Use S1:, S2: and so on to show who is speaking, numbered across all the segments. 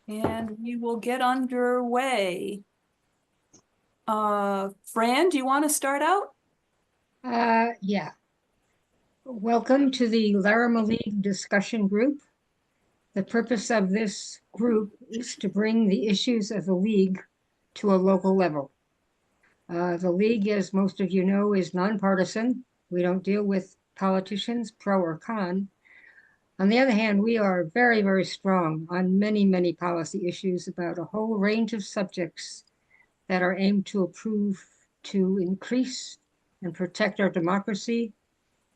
S1: And we will get underway. Fran, do you want to start out?
S2: Yeah. Welcome to the Larimer Discussion Group. The purpose of this group is to bring the issues of the league to a local level. The league, as most of you know, is nonpartisan. We don't deal with politicians, pro or con. On the other hand, we are very, very strong on many, many policy issues about a whole range of subjects that are aimed to increase and protect our democracy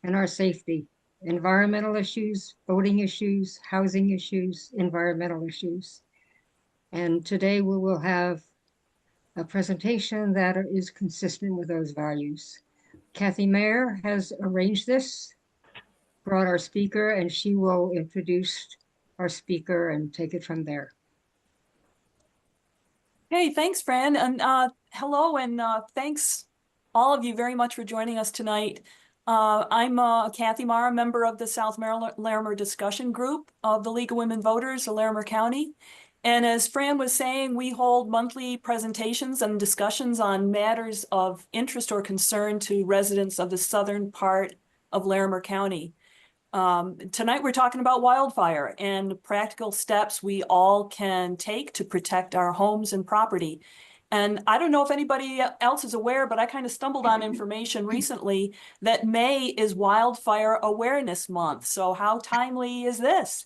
S2: and our safety. Environmental issues, voting issues, housing issues, environmental issues. And today we will have a presentation that is consistent with those values. Kathy Mayer has arranged this, brought our speaker, and she will introduce our speaker and take it from there.
S1: Hey, thanks, Fran. And hello, and thanks all of you very much for joining us tonight. I'm Kathy Mayer, member of the South Larimer Discussion Group of the League of Women Voters of Larimer County. And as Fran was saying, we hold monthly presentations and discussions on matters of interest or concern to residents of the southern part of Larimer County. Tonight we're talking about wildfire and practical steps we all can take to protect our homes and property. And I don't know if anybody else is aware, but I kind of stumbled on information recently that May is Wildfire Awareness Month. So how timely is this?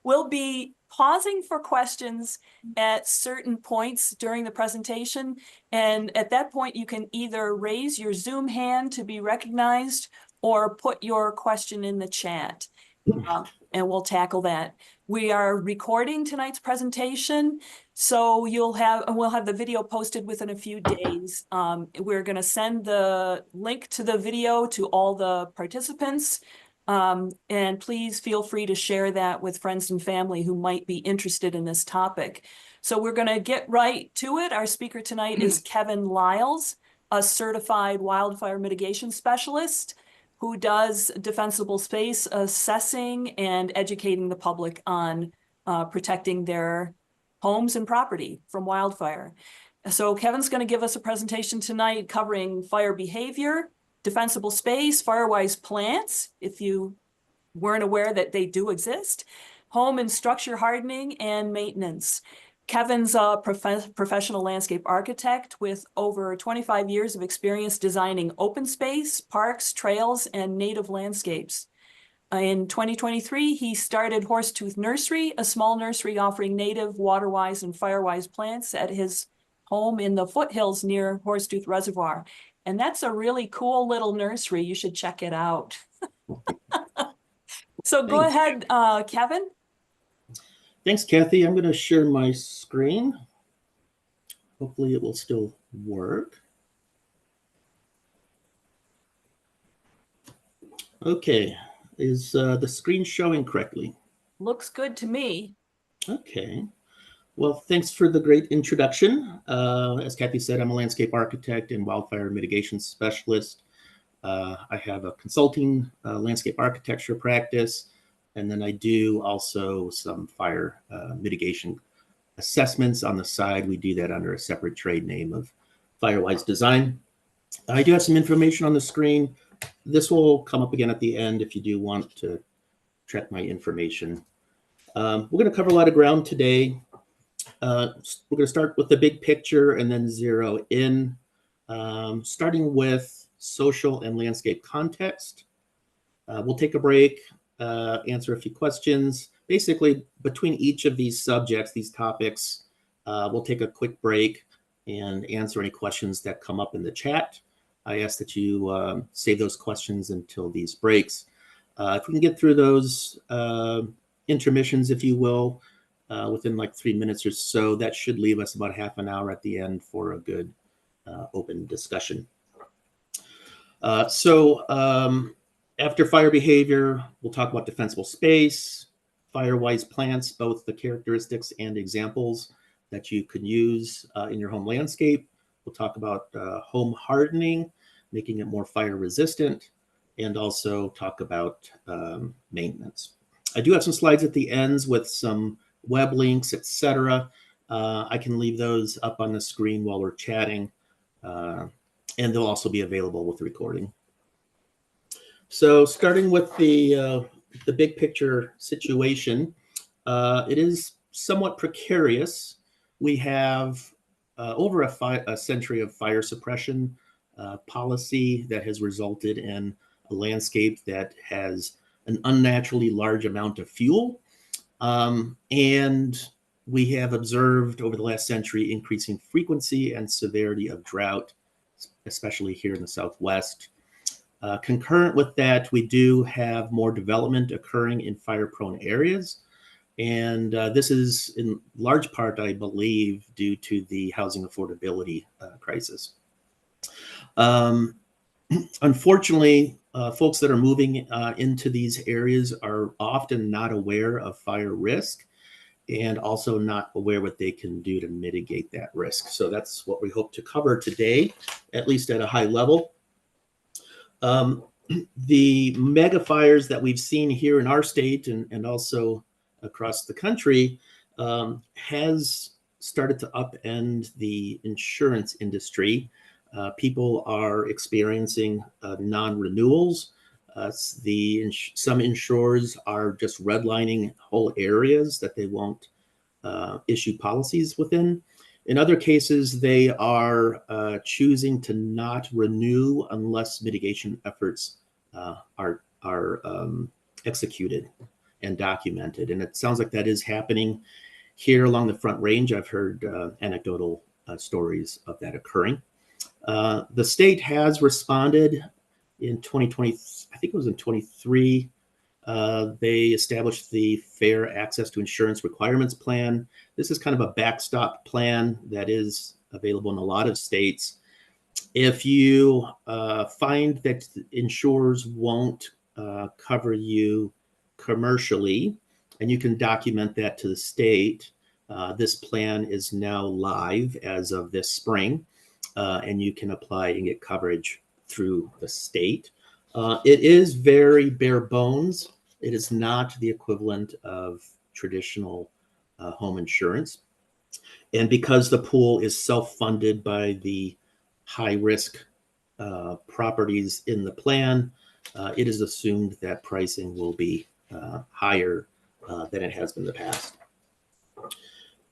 S1: We'll be pausing for questions at certain points during the presentation. And at that point, you can either raise your Zoom hand to be recognized or put your question in the chat, and we'll tackle that. We are recording tonight's presentation, so we'll have the video posted within a few days. We're going to send the link to the video to all the participants, and please feel free to share that with friends and family who might be interested in this topic. So we're going to get right to it. Our speaker tonight is Kevin Lyles, a certified wildfire mitigation specialist who does defensible space assessing and educating the public on protecting their homes and property from wildfire. So Kevin's going to give us a presentation tonight covering fire behavior, defensible space, Firewise plants, if you weren't aware that they do exist, home and structure hardening, and maintenance. Kevin's a professional landscape architect with over 25 years of experience designing open space, parks, trails, and native landscapes. In 2023, he started Horsetooth Nursery, a small nursery offering native, waterwise, and firewise plants at his home in the foothills near Horsetooth Reservoir. And that's a really cool little nursery. You should check it out. So go ahead, Kevin.
S3: Thanks, Kathy. I'm going to share my screen. Hopefully it will still work. Okay, is the screen showing correctly?
S1: Looks good to me.
S3: Okay. Well, thanks for the great introduction. As Kathy said, I'm a landscape architect and wildfire mitigation specialist. I have a consulting landscape architecture practice, and then I do also some fire mitigation assessments on the side. We do that under a separate trade name of Firewise Design. I do have some information on the screen. This will come up again at the end if you do want to check my information. We're going to cover a lot of ground today. We're going to start with the big picture and then zero in, starting with social and landscape context. We'll take a break, answer a few questions. Basically, between each of these subjects, these topics, we'll take a quick break and answer any questions that come up in the chat. I ask that you save those questions until these breaks. If we can get through those intermissions, if you will, within like 3 minutes or so, that should leave us about half an hour at the end for a good open discussion. After fire behavior, we'll talk about defensible space, Firewise plants, both the characteristics and examples that you could use in your home landscape. We'll talk about home hardening, making it more fire resistant, and also talk about maintenance. I do have some slides at the ends with some web links, etc. I can leave those up on the screen while we're chatting, and they'll also be available with the recording. So starting with the big picture situation, it is somewhat precarious. We have over a century of fire suppression policy that has resulted in a landscape that has an unnaturally large amount of fuel. And we have observed over the last century increasing frequency and severity of drought, especially here in the Southwest. Concurrent with that, we do have more development occurring in fire-prone areas. And this is in large part, I believe, due to the housing affordability crisis. Unfortunately, folks that are moving into these areas are often not aware of fire risk and also not aware what they can do to mitigate that risk. So that's what we hope to cover today, at least at a high level. The mega fires that we've seen here in our state and also across the country has started to upend the insurance industry. People are experiencing non-renewals. Some insurers are just redlining whole areas that they won't issue policies within. In other cases, they are choosing to not renew unless mitigation efforts are executed and documented. And it sounds like that is happening here along the Front Range. I've heard anecdotal stories of that occurring. The state has responded in 2020, I think it was in 23. They established the Fair Access to Insurance Requirements Plan. This is kind of a backstop plan that is available in a lot of states. If you find that insurers won't cover you commercially, and you can document that to the state, this plan is now live as of this spring, and you can apply and get coverage through the state. It is very bare bones. It is not the equivalent of traditional home insurance. And because the pool is self-funded by the high-risk properties in the plan, it is assumed that pricing will be higher than it has been in the past.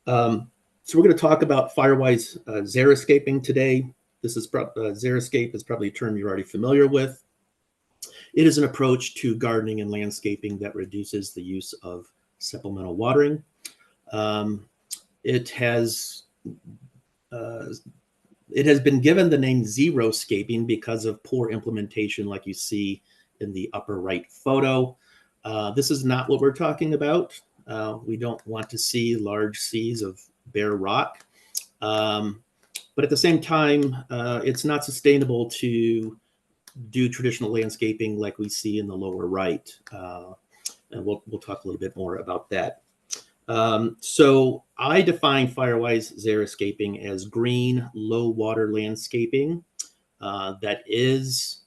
S3: So we're going to talk about Firewise xeriscaping today. This is xeriscape is probably a term you're already familiar with. It is an approach to gardening and landscaping that reduces the use of supplemental watering. It has been given the name xeriscaping because of poor implementation, like you see in the upper right photo. This is not what we're talking about. We don't want to see large seas of bare rock. But at the same time, it's not sustainable to do traditional landscaping like we see in the lower right. And we'll talk a little bit more about that. So I define Firewise xeriscaping as green, low water landscaping that is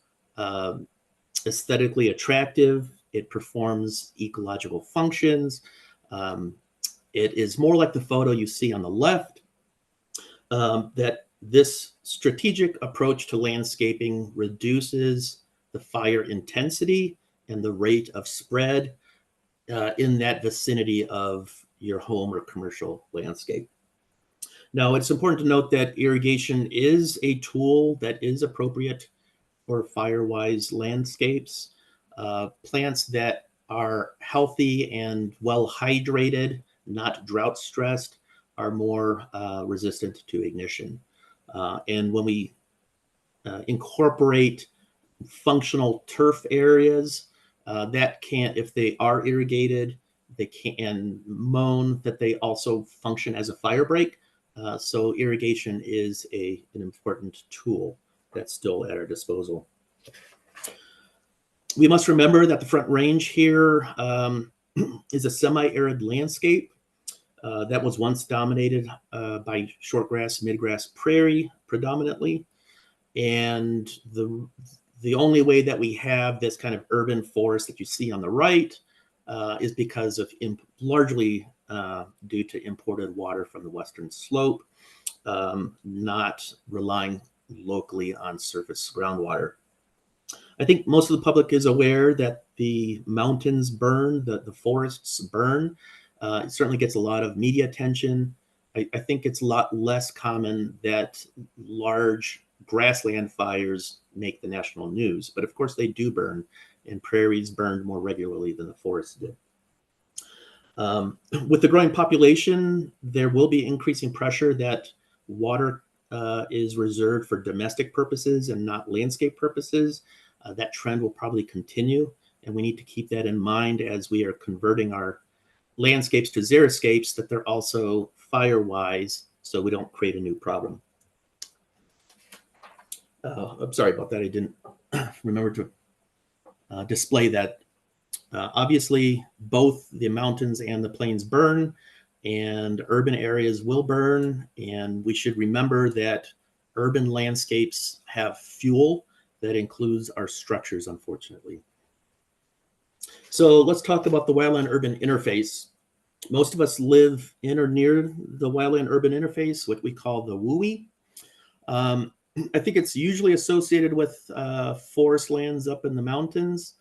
S3: aesthetically attractive. It performs ecological functions. It is more like the photo you see on the left, that this strategic approach to landscaping reduces the fire intensity and the rate of spread in that vicinity of your home or commercial landscape. Now, it's important to note that irrigation is a tool that is appropriate for Firewise landscapes. Plants that are healthy and well hydrated, not drought stressed, are more resistant to ignition. And when we incorporate functional turf areas, that can, if they are irrigated, they can mown, that they also function as a fire break. So irrigation is an important tool that's still at our disposal. We must remember that the Front Range here is a semi-arid landscape that was once dominated by shortgrass, midgrass prairie predominantly. And the only way that we have this kind of urban forest that you see on the right is because of largely due to imported water from the western slope, not relying locally on surface groundwater. I think most of the public is aware that the mountains burn, the forests burn. It certainly gets a lot of media attention. I think it's a lot less common that large grassland fires make the national news, but of course they do burn, and prairies burned more regularly than the forests did. With the growing population, there will be increasing pressure that water is reserved for domestic purposes and not landscape purposes. That trend will probably continue, and we need to keep that in mind as we are converting our landscapes to xeriscapes, that they're also Firewise, so we don't create a new problem. I'm sorry about that. I didn't remember to display that. Obviously, both the mountains and the plains burn, and urban areas will burn. And we should remember that urban landscapes have fuel that includes our structures, unfortunately. So let's talk about the wildland-urban interface. Most of us live in or near the wildland-urban interface, what we call the WUI. I think it's usually associated with forest lands up in the mountains,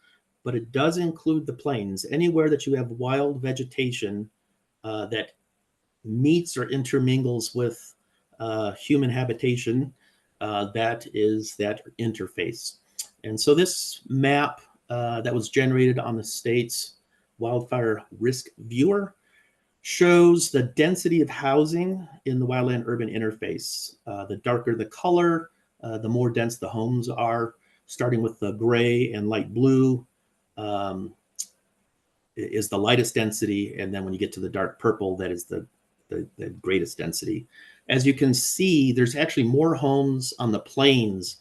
S3: but it does include the plains. Anywhere that you have wild vegetation that meets or intermingles with human habitation, that is that interface. And so this map that was generated on the state's wildfire risk viewer shows the density of housing in the wildland-urban interface. The darker the color, the more dense the homes are, starting with the gray and light blue is the lightest density. And then when you get to the dark purple, that is the greatest density. As you can see, there's actually more homes on the plains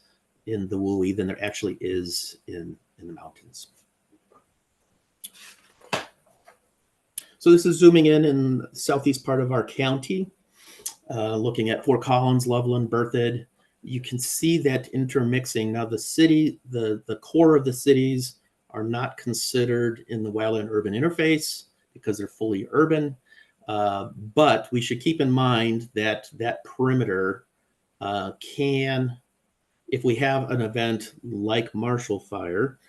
S3: in the WUI than there actually is in the mountains. So this is zooming in the southeast part of our county, looking at Fort Collins, Loveland, Berthoud. You can see that intermixing. Now the city, the core of the cities are not considered in the wildland-urban interface because they're fully urban. But we should keep in mind that that perimeter can, if we have an event like Marshall Fire,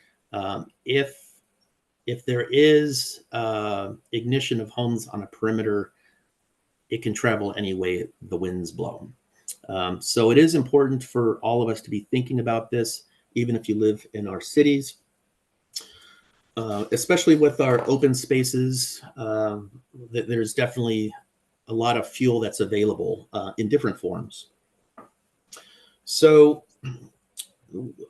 S3: if there is ignition of homes on a perimeter, it can travel any way the winds blow. So it is important for all of us to be thinking about this, even if you live in our cities, especially with our open spaces. There's definitely a lot of fuel that's available in different forms. So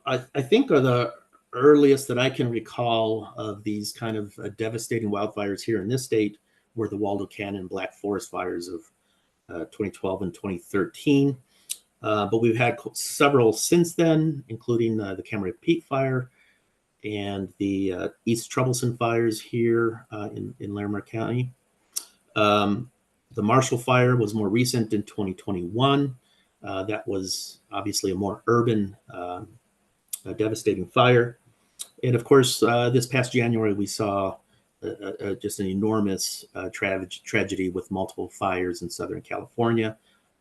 S3: I think the earliest that I can recall of these kind of devastating wildfires here in this state were the Waldo Canyon Black Forest fires of 2012 and 2013. But we've had several since then, including the Camarillo Peak Fire and the East Troublesome fires here in Larimer County. The Marshall Fire was more recent in 2021. That was obviously a more urban, devastating fire. And of course, this past January, we saw just an enormous tragedy with multiple fires in Southern California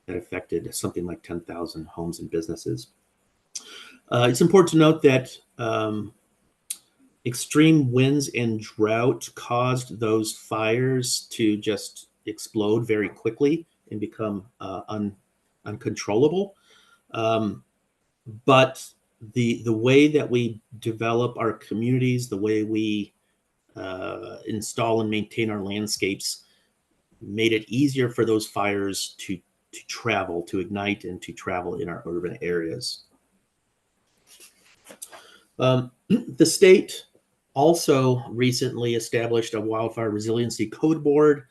S3: that affected something like 10,000 homes and businesses. It's important to note that extreme winds and drought caused those fires to just explode very quickly and become uncontrollable. But the way that we develop our communities, the way we install and maintain our landscapes, made it easier for those fires to travel, to ignite, and to travel in our urban areas. The state also recently established a wildfire resiliency code board.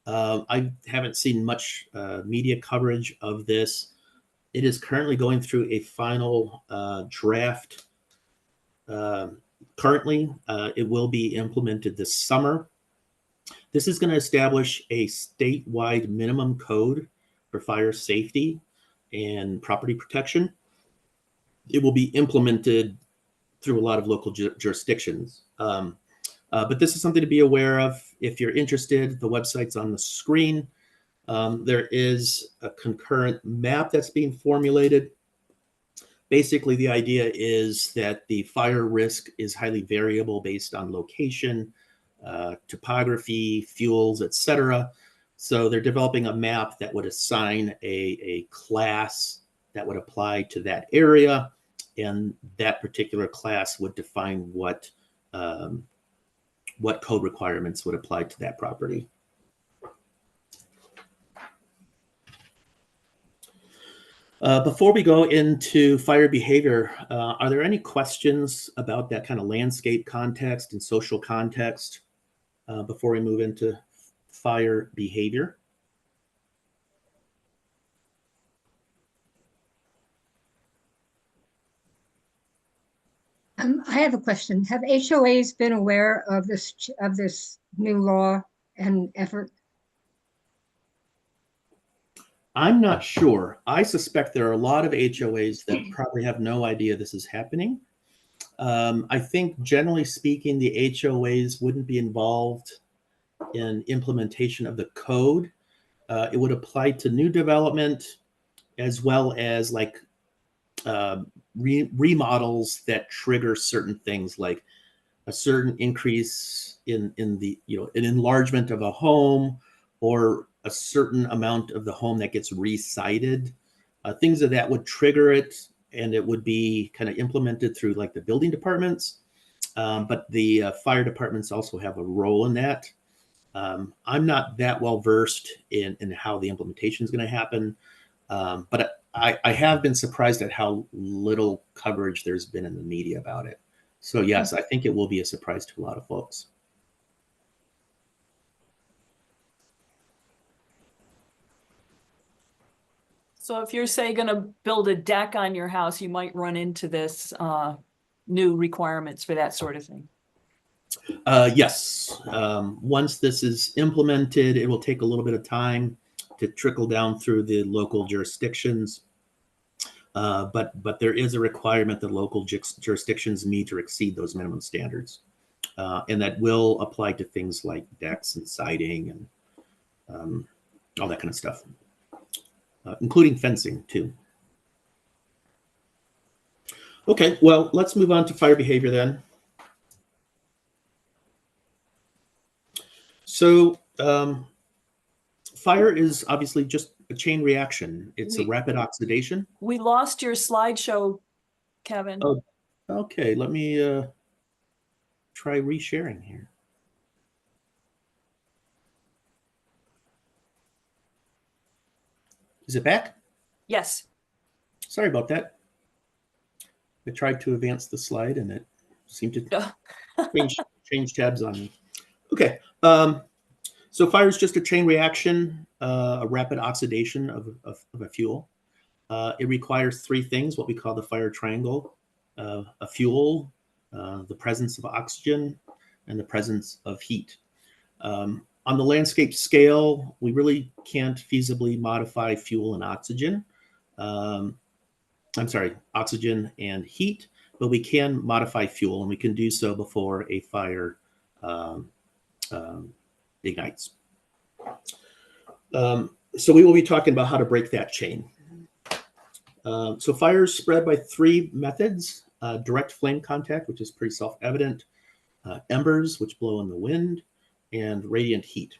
S3: I haven't seen much media coverage of this. It is currently going through a final draft. Currently, it will be implemented this summer. This is going to establish a statewide minimum code for fire safety and property protection. It will be implemented through a lot of local jurisdictions. But this is something to be aware of. If you're interested, the website's on the screen. There is a concurrent map that's being formulated. Basically, the idea is that the fire risk is highly variable based on location, topography, fuels, etc. So they're developing a map that would assign a class that would apply to that area, and that particular class would define what code requirements would apply to that property. Before we go into fire behavior, are there any questions about that kind of landscape context and social context before we move into fire behavior?
S2: I have a question. Have HOAs been aware of this new law and effort?
S3: I'm not sure. I suspect there are a lot of HOAs that probably have no idea this is happening. I think generally speaking, the HOAs wouldn't be involved in implementation of the code. It would apply to new development as well as like remodels that trigger certain things, like a certain increase in the, an enlargement of a home, or a certain amount of the home that gets re-sided. Things of that would trigger it, and it would be kind of implemented through like the building departments. But the fire departments also have a role in that. I'm not that well versed in how the implementation is going to happen, but I have been surprised at how little coverage there's been in the media about it. So yes, I think it will be a surprise to a lot of folks.
S1: So if you're, say, going to build a deck on your house, you might run into this new requirements for that sort of thing.
S3: Yes. Once this is implemented, it will take a little bit of time to trickle down through the local jurisdictions. But there is a requirement that local jurisdictions meet or exceed those minimum standards. And that will apply to things like decks and siding and all that kind of stuff, including fencing too. Okay, well, let's move on to fire behavior then. So fire is obviously just a chain reaction. It's a rapid oxidation.
S1: We lost your slideshow, Kevin.
S3: Oh, okay. Let me try resharing here. Is it back?
S1: Yes.
S3: Sorry about that. I tried to advance the slide and it seemed to change tabs on me. Okay. So fire is just a chain reaction, a rapid oxidation of a fuel. It requires three things, what we call the fire triangle: a fuel, the presence of oxygen, and the presence of heat. On the landscape scale, we really can't feasibly modify fuel and oxygen. Oxygen and heat, but we can modify fuel, and we can do so before a fire ignites. So we will be talking about how to break that chain. So fire is spread by three methods: direct flame contact, which is pretty self-evident, embers, which blow in the wind, and radiant heat.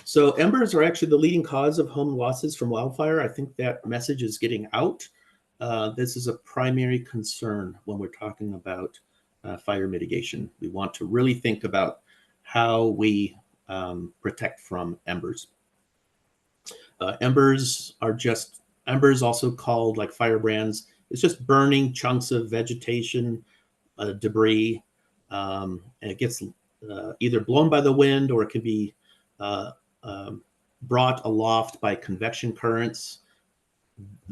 S3: So embers are actually the leading cause of home losses from wildfire. I think that message is getting out. This is a primary concern when we're talking about fire mitigation. We want to really think about how we protect from embers. Embers, also called like firebrands. It's just burning chunks of vegetation, debris, and it gets either blown by the wind, or it can be brought aloft by convection currents.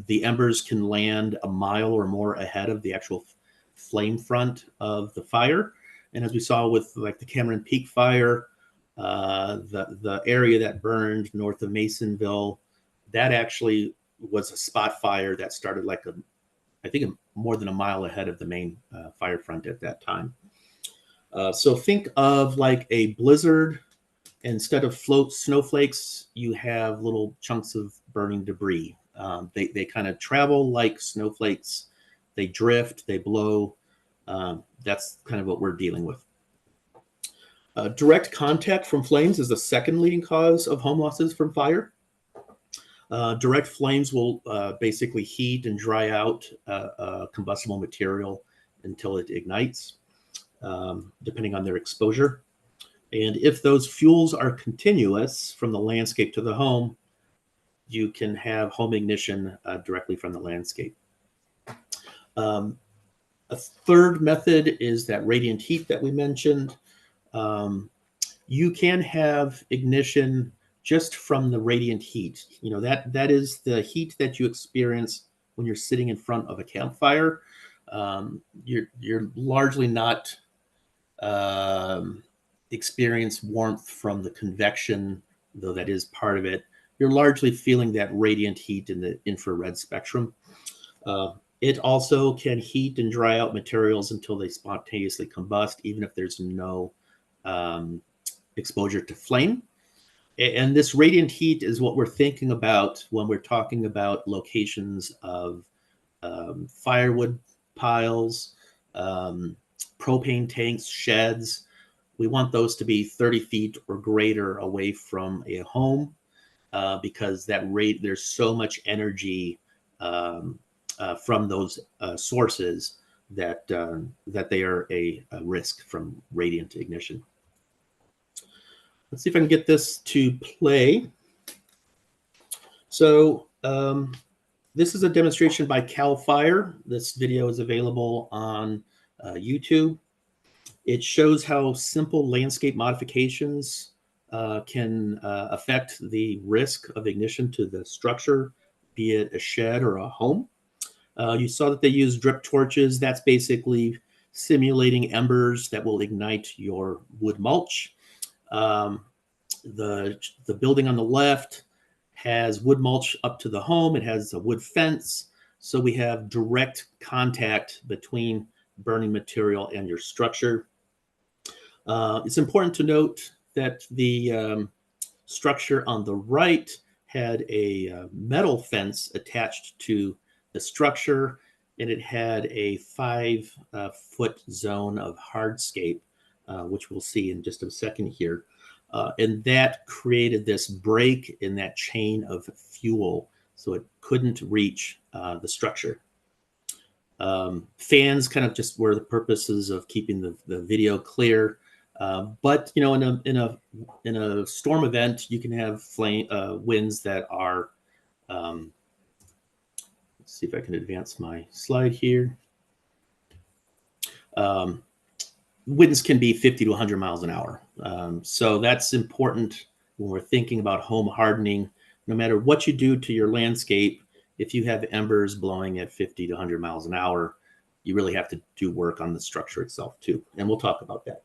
S3: The embers can land a mile or more ahead of the actual flame front of the fire. And as we saw with like the Cameron Peak fire, the area that burned north of Masonville, that actually was a spot fire that started like I think more than a mile ahead of the main fire front at that time. So think of like a blizzard. Instead of snowflakes, you have little chunks of burning debris. They kind of travel like snowflakes. They drift, they blow. That's kind of what we're dealing with. Direct contact from flames is the second leading cause of home losses from fire. Direct flames will basically heat and dry out combustible material until it ignites, depending on their exposure. And if those fuels are continuous from the landscape to the home, you can have home ignition directly from the landscape. A third method is that radiant heat that we mentioned. You can have ignition just from the radiant heat. You know, that is the heat that you experience when you're sitting in front of a campfire. You're largely not experience warmth from the convection, though that is part of it. You're largely feeling that radiant heat in the infrared spectrum. It also can heat and dry out materials until they spontaneously combust, even if there's no exposure to flame. And this radiant heat is what we're thinking about when we're talking about locations of firewood piles, propane tanks, sheds. We want those to be 30 feet or greater away from a home because there's so much energy from those sources that they are a risk from radiant ignition. Let's see if I can get this to play. So this is a demonstration by CAL FIRE. This video is available on YouTube. It shows how simple landscape modifications can affect the risk of ignition to the structure, be it a shed or a home. You saw that they use drip torches. That's basically simulating embers that will ignite your wood mulch. The building on the left has wood mulch up to the home. It has a wood fence. So we have direct contact between burning material and your structure. It's important to note that the structure on the right had a metal fence attached to the structure, and it had a 5-foot zone of hardscape, which we'll see in just a second here. And that created this break in that chain of fuel, so it couldn't reach the structure. Fans kind of just were the purposes of keeping the video clear. But you know, in a storm event, you can have winds that are. Let's see if I can advance my slide here. Winds can be 50 to 100 miles an hour. So that's important when we're thinking about home hardening. No matter what you do to your landscape, if you have embers blowing at 50 to 100 miles an hour, you really have to do work on the structure itself too. And we'll talk about that.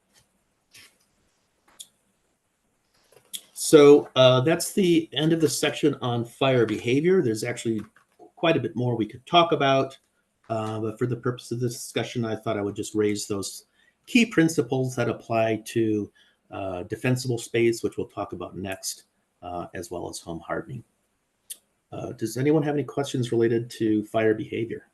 S3: So that's the end of the section on fire behavior. There's actually quite a bit more we could talk about. But for the purpose of this discussion, I thought I would just raise those key principles that apply to defensible space, which we'll talk about next, as well as home hardening. Does anyone have any questions related to fire behavior?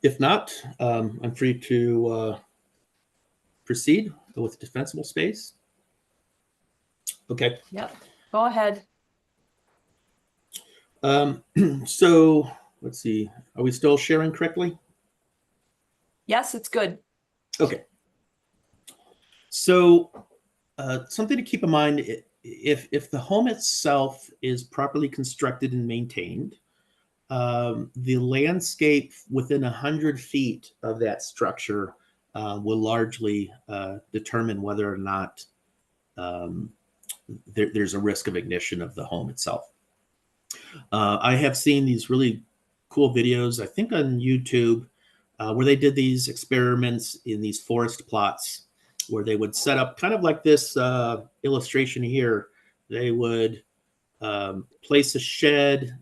S3: If not, I'm free to proceed with defensible space. Okay.
S1: Yep, go ahead.
S3: So let's see. Are we still sharing correctly?
S1: Yes, it's good.
S3: Okay. So something to keep in mind, if the home itself is properly constructed and maintained, the landscape within 100 feet of that structure will largely determine whether or not there's a risk of ignition of the home itself. I have seen these really cool videos, I think on YouTube, where they did these experiments in these forest plots where they would set up kind of like this illustration here. They would place a shed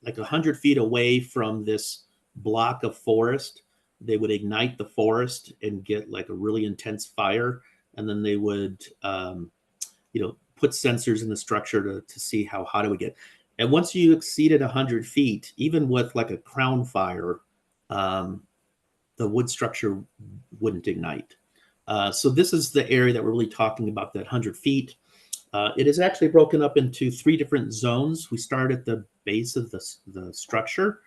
S3: like 100 feet away from this block of forest, they would ignite the forest and get like a really intense fire. And then they would, put sensors in the structure to see how hot it would get. And once you exceeded 100 feet, even with like a crown fire, the wood structure wouldn't ignite. So this is the area that we're really talking about, that 100 feet. It is actually broken up into 3 different zones. We start at the base of the structure.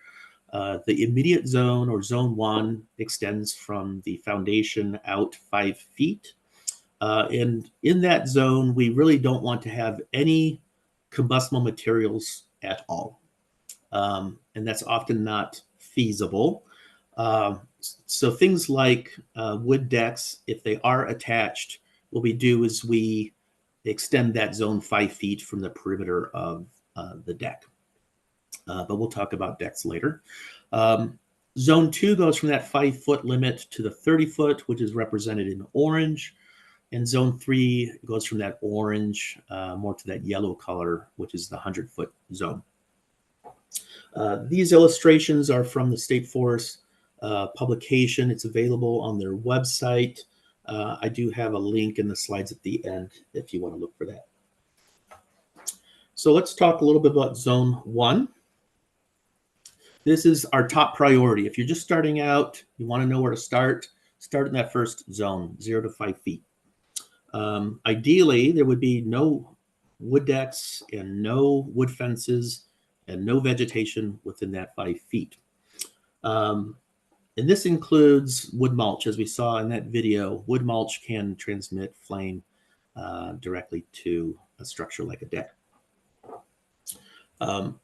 S3: The immediate zone, or zone 1, extends from the foundation out 5 feet. And in that zone, we really don't want to have any combustible materials at all. And that's often not feasible. So things like wood decks, if they are attached, what we do is we extend that zone 5 feet from the perimeter of the deck. But we'll talk about decks later. Zone 2 goes from that 5-foot limit to the 30-foot, which is represented in orange. And zone 3 goes from that orange more to that yellow color, which is the 100-foot zone. These illustrations are from the State Forest publication. It's available on their website. I do have a link in the slides at the end if you want to look for that. So let's talk a little bit about zone 1. This is our top priority. If you're just starting out, you want to know where to start in that first zone, 0 to 5 feet. Ideally, there would be no wood decks and no wood fences and no vegetation within that 5 feet. And this includes wood mulch. As we saw in that video, wood mulch can transmit flame directly to a structure like a deck.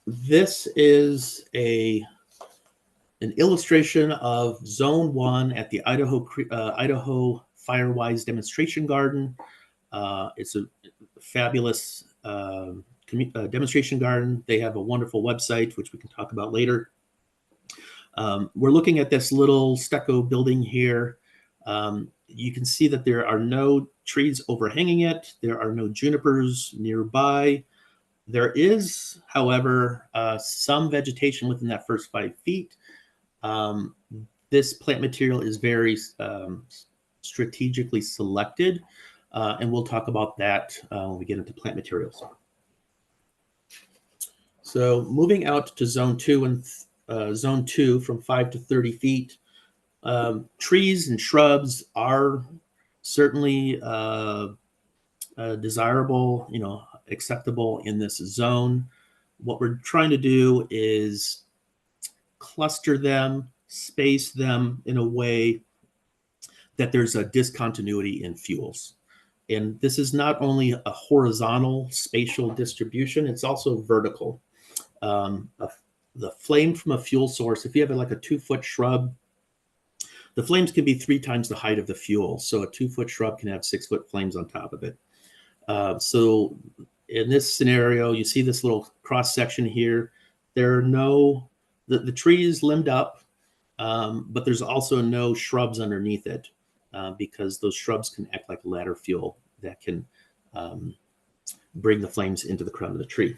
S3: This is an illustration of Zone 1 at the Idaho Firewise demonstration garden. It's a fabulous demonstration garden. They have a wonderful website, which we can talk about later. We're looking at this little stucco building here. You can see that there are no trees overhanging it. There are no junipers nearby. There is, however, some vegetation within that first 5 feet. This plant material is very strategically selected, and we'll talk about that when we get into plant materials. So moving out to zone 2 and zone 2 from 5 to 30 feet, trees and shrubs are certainly desirable, acceptable in this zone. What we're trying to do is cluster them, space them in a way that there's a discontinuity in fuels. And this is not only a horizontal spatial distribution, it's also vertical. The flame from a fuel source, if you have like a 2-foot shrub, the flames can be 3 times the height of the fuel. So a 2-foot shrub can have 6-foot flames on top of it. So in this scenario, you see this little cross section here. There are no, the tree is limbed up, but there's also no shrubs underneath it because those shrubs can act like ladder fuel that can bring the flames into the crown of the tree.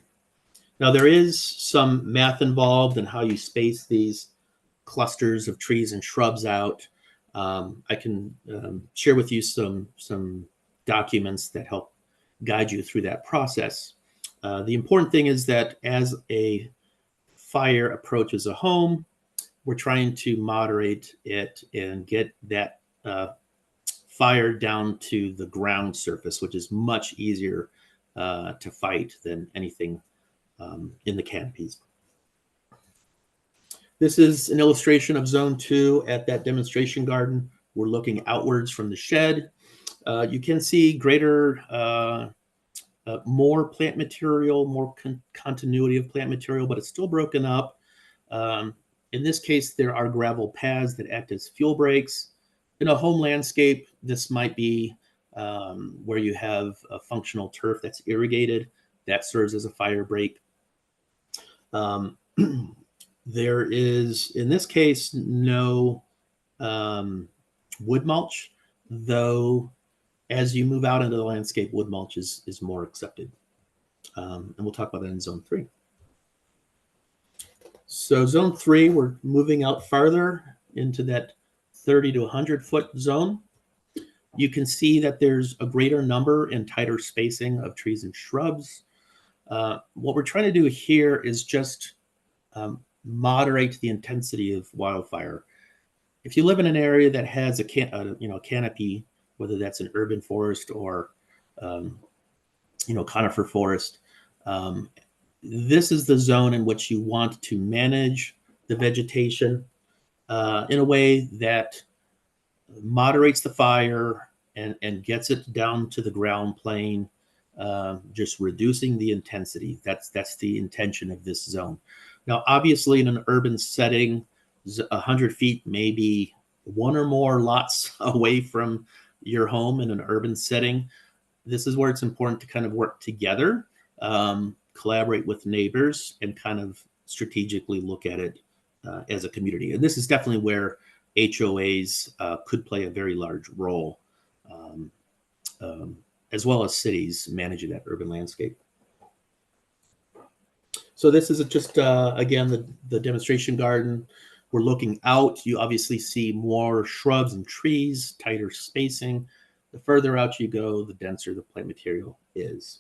S3: Now, there is some math involved in how you space these clusters of trees and shrubs out. I can share with you some documents that help guide you through that process. The important thing is that as a fire approaches a home, we're trying to moderate it and get that fire down to the ground surface, which is much easier to fight than anything in the canopies. This is an illustration of zone 2 at that demonstration garden. We're looking outwards from the shed. You can see greater, more plant material, more continuity of plant material, but it's still broken up. In this case, there are gravel paths that act as fuel breaks. In a home landscape, this might be where you have a functional turf that's irrigated. That serves as a fire break. There is, in this case, no wood mulch, though as you move out into the landscape, wood mulch is more accepted. And we'll talk about that in zone 3. So zone 3, we're moving out farther into that 30 to 100 foot zone. You can see that there's a greater number and tighter spacing of trees and shrubs. What we're trying to do here is just moderate the intensity of wildfire. If you live in an area that has a canopy, whether that's an urban forest or conifer forest, this is the zone in which you want to manage the vegetation in a way that moderates the fire and gets it down to the ground plane, just reducing the intensity. That's the intention of this zone. Now, obviously, in an urban setting, 100 feet may be one or more lots away from your home in an urban setting. This is where it's important to kind of work together, collaborate with neighbors, and kind of strategically look at it as a community. And this is definitely where HOAs could play a very large role, as well as cities managing that urban landscape. So this is just, again, the demonstration garden. We're looking out. You obviously see more shrubs and trees, tighter spacing. The further out you go, the denser the plant material is.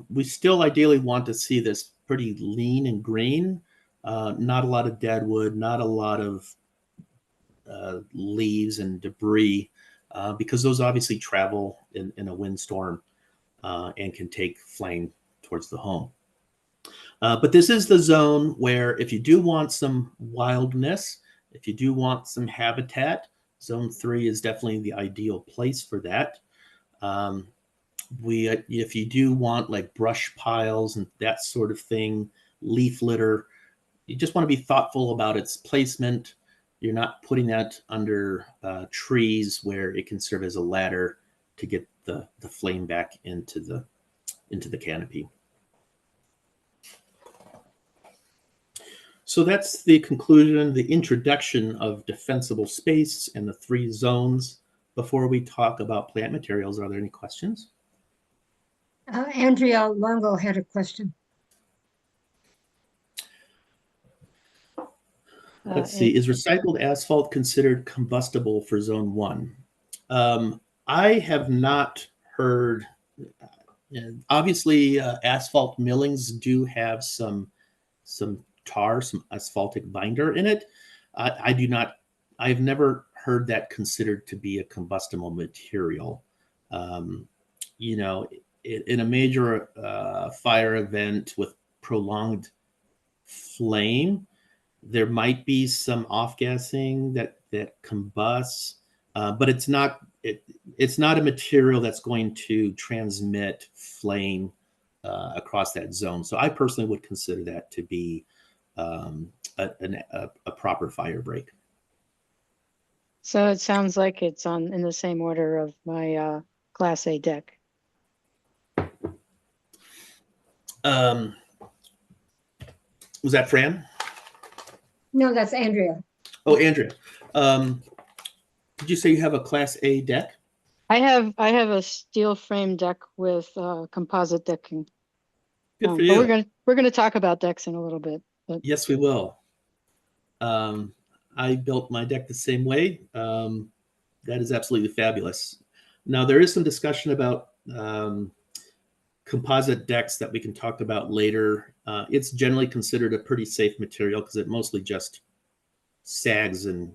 S3: We still ideally want to see this pretty lean and green, not a lot of dead wood, not a lot of leaves and debris, because those obviously travel in a windstorm and can take flame towards the home. But this is the zone where if you do want some wildness, if you do want some habitat, zone 3 is definitely the ideal place for that. If you do want like brush piles and that sort of thing, leaf litter, you just want to be thoughtful about its placement. You're not putting that under trees where it can serve as a ladder to get the flame back into the canopy. So that's the conclusion, the introduction of defensible space and the 3 zones. Before we talk about plant materials, are there any questions?
S2: Andrea Longo had a question.
S3: Let's see. Is recycled asphalt considered combustible for zone 1? I have not heard. Obviously, asphalt millings do have some tar, some asphaltic binder in it. I've never heard that considered to be a combustible material. In a major fire event with prolonged flame, there might be some off-gassing that combusts, but it's not a material that's going to transmit flame across that zone. So I personally would consider that to be a proper fire break.
S4: So it sounds like it's in the same order of my Class A deck.
S3: Was that Fran?
S2: No, that's Andrea.
S3: Oh, Andrea. Did you say you have a Class A deck?
S4: I have a steel frame deck with composite decking.
S3: Good for you.
S4: But we're gonna talk about decks in a little bit. But
S3: yes, we will. I built my deck the same way. That is absolutely fabulous. Now there is some discussion about composite decks that we can talk about later. It's generally considered a pretty safe material because it mostly just sags and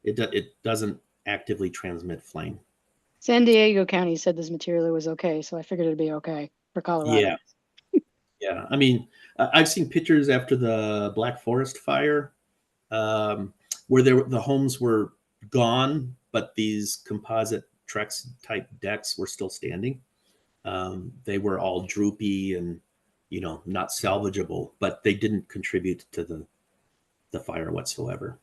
S3: it doesn't actively transmit flame.
S4: San Diego County said this material was okay, so I figured it'd be okay for Colorado.
S3: Yeah. Yeah. I mean, I've seen pictures after the Black Forest fire where the homes were gone, but these composite Trex type decks were still standing. They were all droopy and, not salvageable, but they didn't contribute to the fire whatsoever.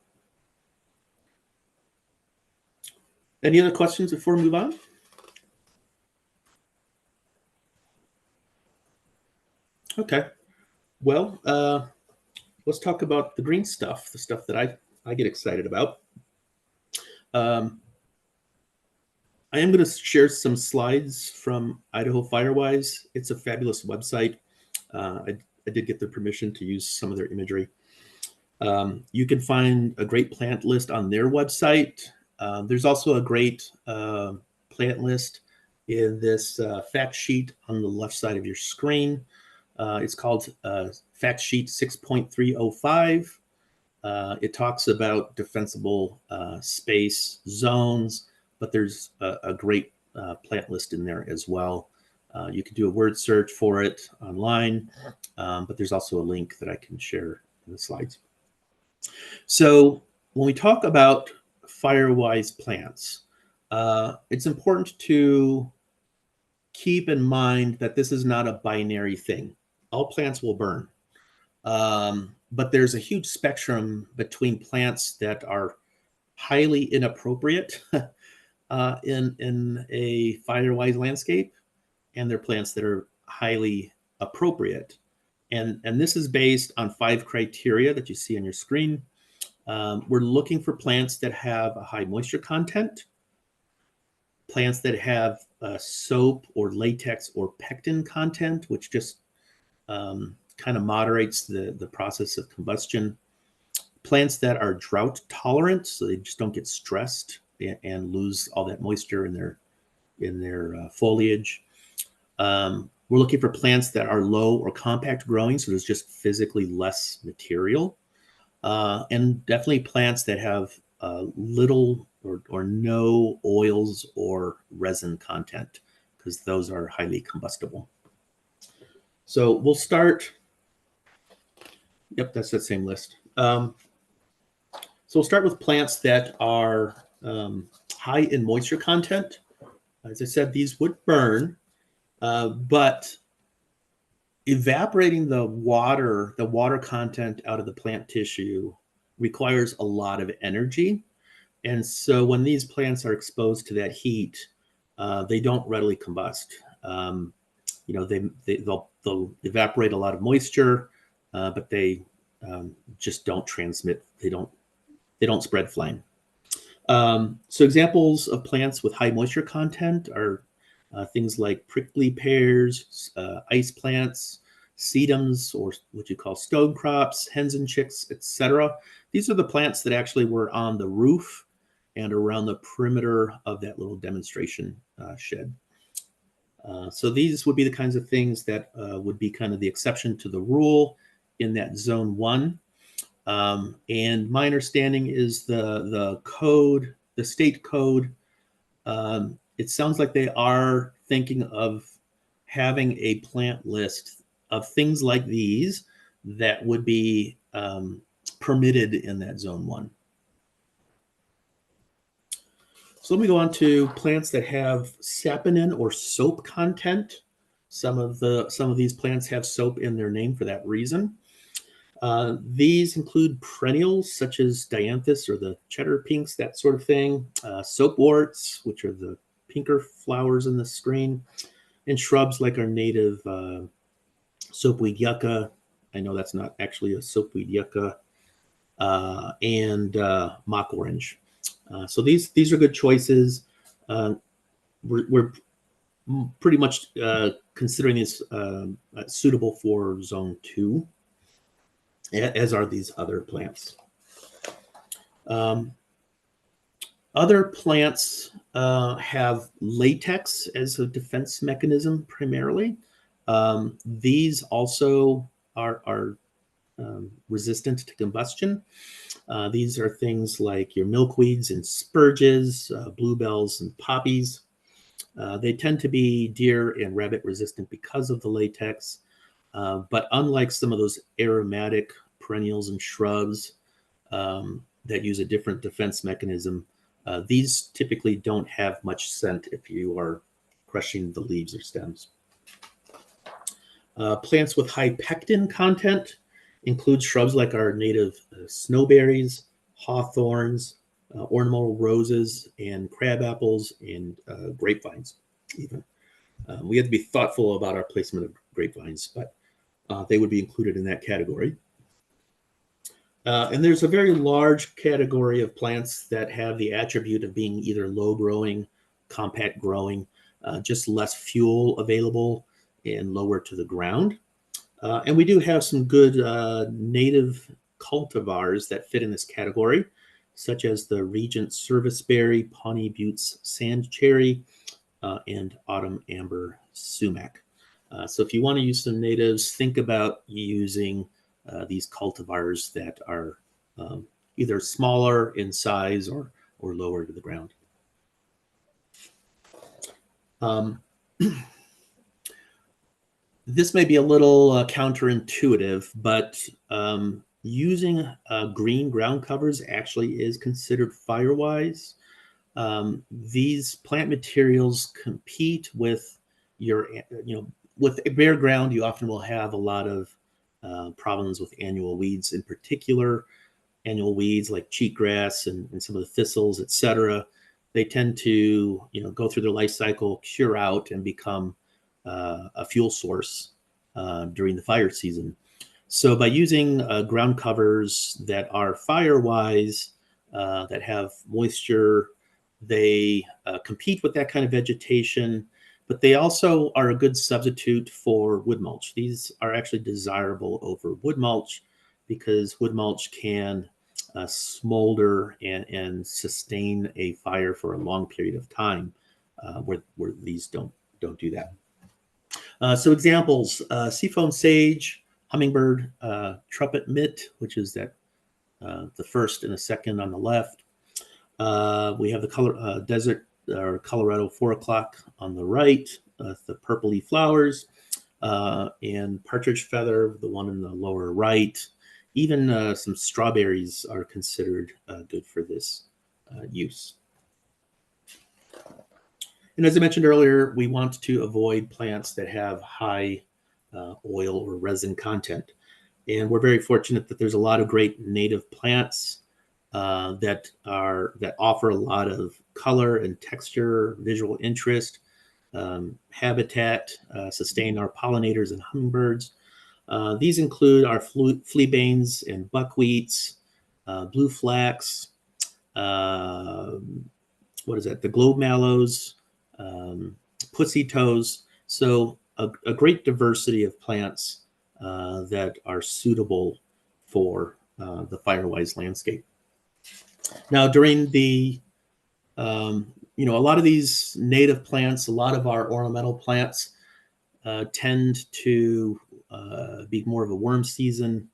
S3: Any other questions before we move on? Okay. Well, let's talk about the green stuff, the stuff that I get excited about. I I am going to share some slides from Idaho Firewise. It's a fabulous website. I did get their permission to use some of their imagery. You can find a great plant list on their website. There's also a great plant list in this fact sheet on the left side of your screen. It's called Fact Sheet 6.305. It talks about defensible space zones, but there's a great plant list in there as well. You can do a word search for it online, but there's also a link that I can share in the slides. So when we talk about Firewise plants, it's important to keep in mind that this is not a binary thing. All plants will burn. But there's a huge spectrum between plants that are highly inappropriate in a Firewise landscape, and there are plants that are highly appropriate. And this is based on 5 criteria that you see on your screen. We're looking for plants that have a high moisture content, plants that have soap or latex or pectin content, which just kind of moderates the process of combustion. Plants that are drought tolerant, so they just don't get stressed and lose all that moisture in their foliage. We're looking for plants that are low or compact growing, so there's just physically less material. And definitely plants that have little or no oils or resin content, because those are highly combustible. So we'll start. Yep, that's that same list. So we'll start with plants that are high in moisture content. As I said, these would burn, but evaporating the water content out of the plant tissue requires a lot of energy. And so when these plants are exposed to that heat, they don't readily combust. They'll evaporate a lot of moisture, but they just don't transmit. They don't spread flame. So examples of plants with high moisture content are things like prickly pears, ice plants, sedums, or what you call stone crops, hens and chicks, etc. These are the plants that actually were on the roof and around the perimeter of that little demonstration shed. So these would be the kinds of things that would be kind of the exception to the rule in that zone 1. And my understanding is the code, the state code, it sounds like they are thinking of having a plant list of things like these that would be permitted in that zone 1. So let me go on to plants that have saponin or soap content. Some of these plants have soap in their name for that reason. These include perennials such as dianthus or the cheddar pinks, that sort of thing, soapworts, which are the pinker flowers in the screen, and shrubs like our native soapweed yucca. I know that's not actually a soapweed yucca, and mock orange. So these are good choices. We're pretty much considering this suitable for zone 2, as are these other plants. Other plants have latex as a defense mechanism primarily. These also are resistant to combustion. These are things like your milkweeds and spurges, bluebells and poppies. They tend to be deer and rabbit resistant because of the latex. But unlike some of those aromatic perennials and shrubs that use a different defense mechanism, these typically don't have much scent if you are crushing the leaves or stems. Plants with high pectin content include shrubs like our native snowberries, hawthorns, ornamental roses, and crabapples, and grapevines even. We have to be thoughtful about our placement of grapevines, but they would be included in that category. And there's a very large category of plants that have the attribute of being either low growing compact growing, just less fuel available and lower to the ground. And we do have some good native cultivars that fit in this category, such as the Regent Serviceberry, Pawnee Buttes Sand Cherry, and Autumn Amber Sumac. So if you want to use some natives, think about using these cultivars that are either smaller in size or lower to the ground. This may be a little counterintuitive, but using green ground covers actually is considered Firewise. These plant materials compete with your, with bare ground. You often will have a lot of problems with annual weeds, in particular, annual weeds like cheatgrass and some of the thistles, etc. They tend to, go through their life cycle, cure out, and become a fuel source during the fire season. So by using ground covers that are Firewise, that have moisture, they compete with that kind of vegetation, but they also are a good substitute for wood mulch. These are actually desirable over wood mulch because wood mulch can smolder and sustain a fire for a long period of time, where these don't do that. So examples: seafoam sage, hummingbird, trumpet mitt, which is that the first and the second on the left. We have the desert or Colorado 4 o'clock on the right, the purpley flowers, and partridge feather, the one in the lower right. Even some strawberries are considered good for this use. And as I mentioned earlier, we want to avoid plants that have high oil or resin content. And we're very fortunate that there's a lot of great native plants that offer a lot of color and texture, visual interest, habitat, sustain our pollinators and hummingbirds. These include our fleabanes and buckwheats, blue flax, the globe mallows, pussy toes. So a great diversity of plants that are suitable for the Firewise landscape. Now, during the, a lot of these native plants, a lot of our ornamental plants tend to be more of a warm season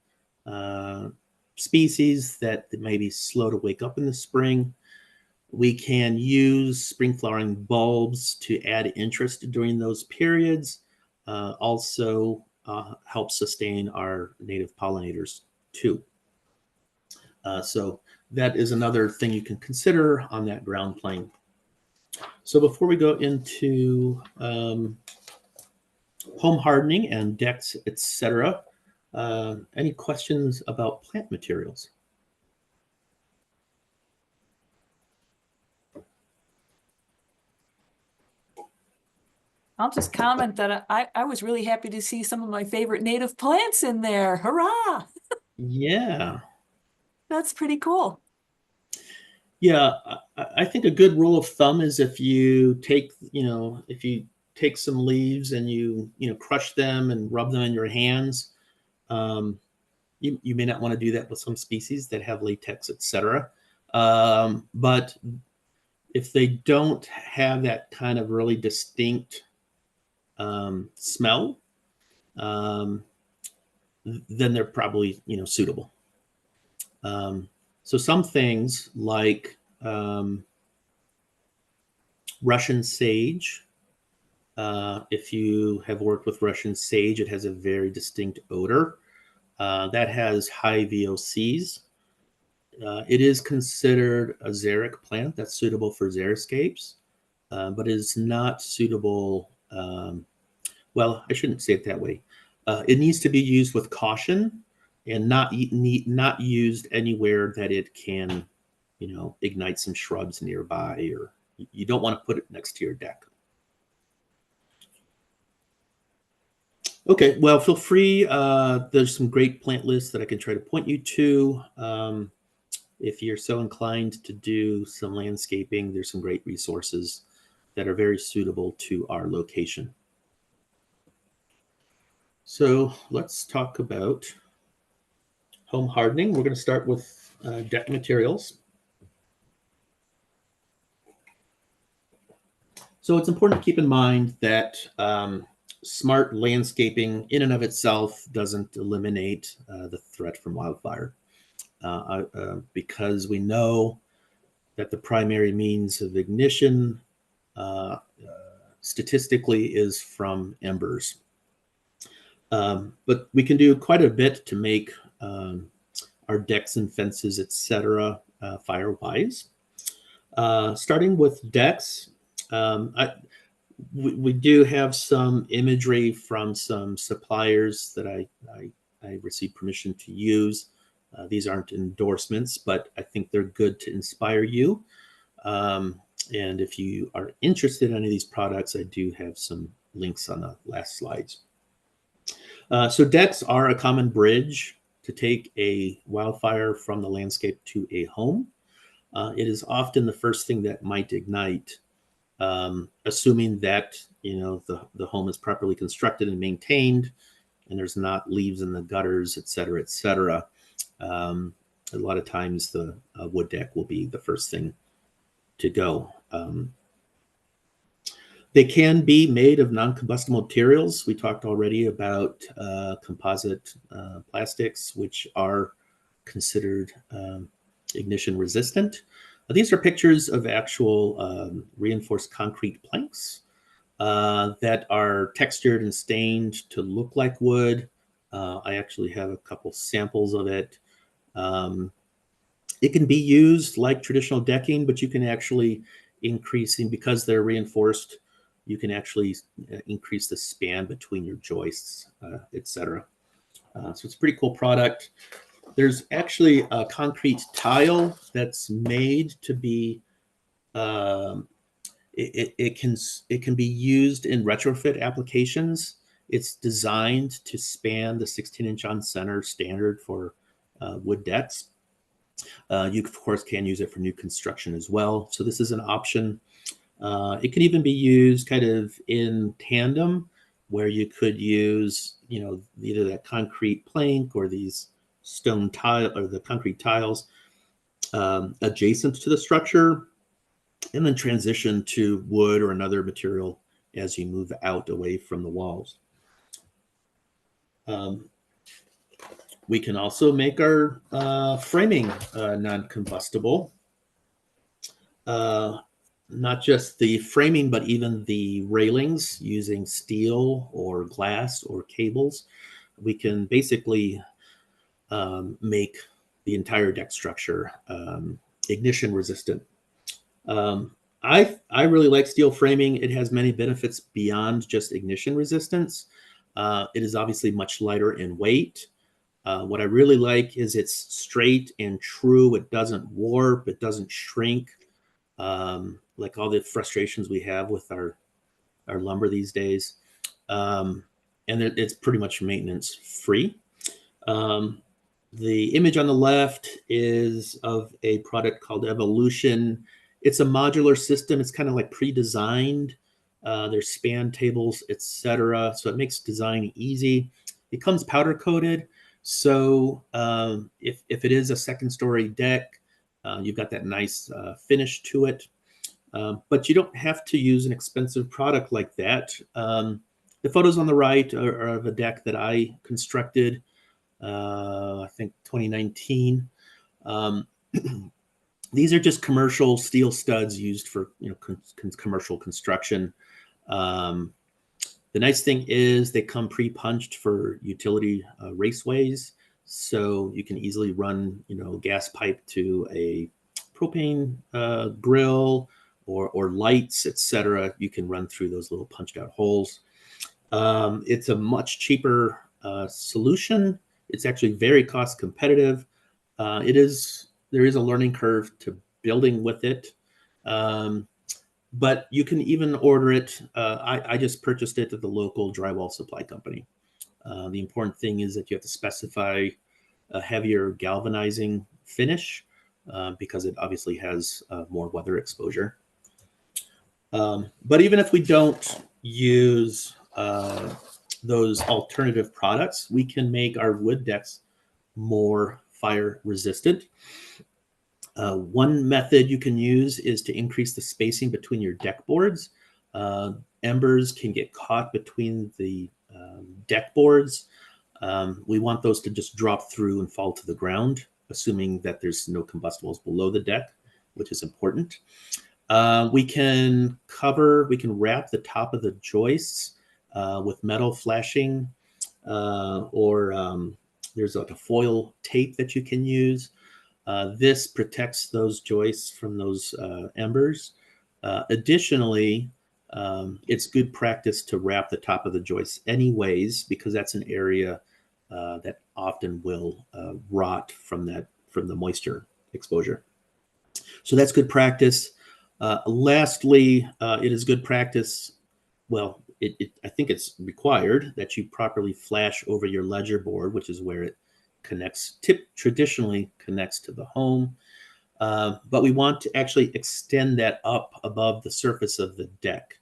S3: species that may be slow to wake up in the spring. We can use spring flowering bulbs to add interest during those periods. Also help sustain our native pollinators too. So that is another thing you can consider on that ground plane. So before we go into home hardening and decks, etc., any questions about plant materials?
S1: I'll just comment that I was really happy to see some of my favorite native plants in there. Hurrah!
S3: Yeah.
S1: That's pretty cool.
S3: Yeah, I think a good rule of thumb is if you take some leaves and you crush them and rub them in your hands, you may not want to do that with some species that have latex, etc. But if they don't have that kind of really distinct smell, then they're probably suitable. So some things like Russian sage, if you have worked with Russian sage, it has a very distinct odor that has high VOCs. It is considered a xeric plant that's suitable for xeriscapes, but is not suitable. Well, I shouldn't say it that way. It needs to be used with caution and not used anywhere that it can, ignite some shrubs nearby, or you don't want to put it next to your deck. Okay, well, feel free. There's some great plant lists that I can try to point you to. If you're so inclined to do some landscaping, there's some great resources that are very suitable to our location. So let's talk about home hardening. We're going to start with deck materials. So it's important to keep in mind that smart landscaping in and of itself doesn't eliminate the threat from wildfire, because we know that the primary means of ignition statistically is from embers. But we can do quite a bit to make our decks and fences, etc., Firewise. Starting with decks, we do have some imagery from some suppliers that I received permission to use. These aren't endorsements, but I think they're good to inspire you. And if you are interested in any of these products, I do have some links on the last slides. So decks are a common bridge to take a wildfire from the landscape to a home. It is often the first thing that might ignite, assuming that the home is properly constructed and maintained, and there's not leaves in the gutters, et cetera, et cetera. A lot of times the wood deck will be the first thing to go. They can be made of non-combustible materials. We talked already about composite plastics, which are considered ignition resistant. These are pictures of actual reinforced concrete planks that are textured and stained to look like wood. I actually have a couple samples of it. It can be used like traditional decking, but you can actually because they're reinforced, you can actually increase the span between your joists, etc. So it's a pretty cool product. There's actually a concrete tile that's made to be, it can be used in retrofit applications. It's designed to span the 16-inch on center standard for wood decks. You of course can use it for new construction as well. So this is an option. It can even be used kind of in tandem, where you could use, either that concrete plank or these stone tile or the concrete tiles adjacent to the structure, and then transition to wood or another material as you move out away from the walls. We can also make our framing non-combustible. Not just the framing, but even the railings using steel or glass or cables. We can basically make the entire deck structure ignition resistant. I really like steel framing. It has many benefits beyond just ignition resistance. It is obviously much lighter in weight. What I really like is it's straight and true. It doesn't warp. It doesn't shrink. Like all the frustrations we have with our lumber these days. And it's pretty much maintenance free. The image on the left is of a product called Evolution. It's a modular system. It's kind of like pre-designed. There's span tables, etc. So it makes design easy. It comes powder coated. So if it is a second story deck, you've got that nice finish to it. But you don't have to use an expensive product like that. The photos on the right are of a deck that I constructed, I think 2019. These are just commercial steel studs used for commercial construction. The nice thing is they come pre-punched for utility raceways, so you can easily run gas pipe to a propane grill or lights, etc. You can run through those little punched out holes. It's a much cheaper solution. It's actually very cost competitive. There is a learning curve to building with it, but you can even order it. I just purchased it at the local drywall supply company. The important thing is that you have to specify a heavier galvanizing finish because it obviously has more weather exposure. But even if we don't use those alternative products, we can make our wood decks more fire resistant. One method you can use is to increase the spacing between your deck boards. Embers can get caught between the deck boards. We want those to just drop through and fall to the ground, assuming that there's no combustibles below the deck, which is important. We can wrap the top of the joists with metal flashing, or there's like a foil tape that you can use. This protects those joists from those embers. Additionally, it's good practice to wrap the top of the joists anyways, because that's an area that often will rot from the moisture exposure. So that's good practice. Lastly, it is good practice. Well, I think it's required that you properly flash over your ledger board, which is where it traditionally connects to the home. But we want to actually extend that up above the surface of the deck.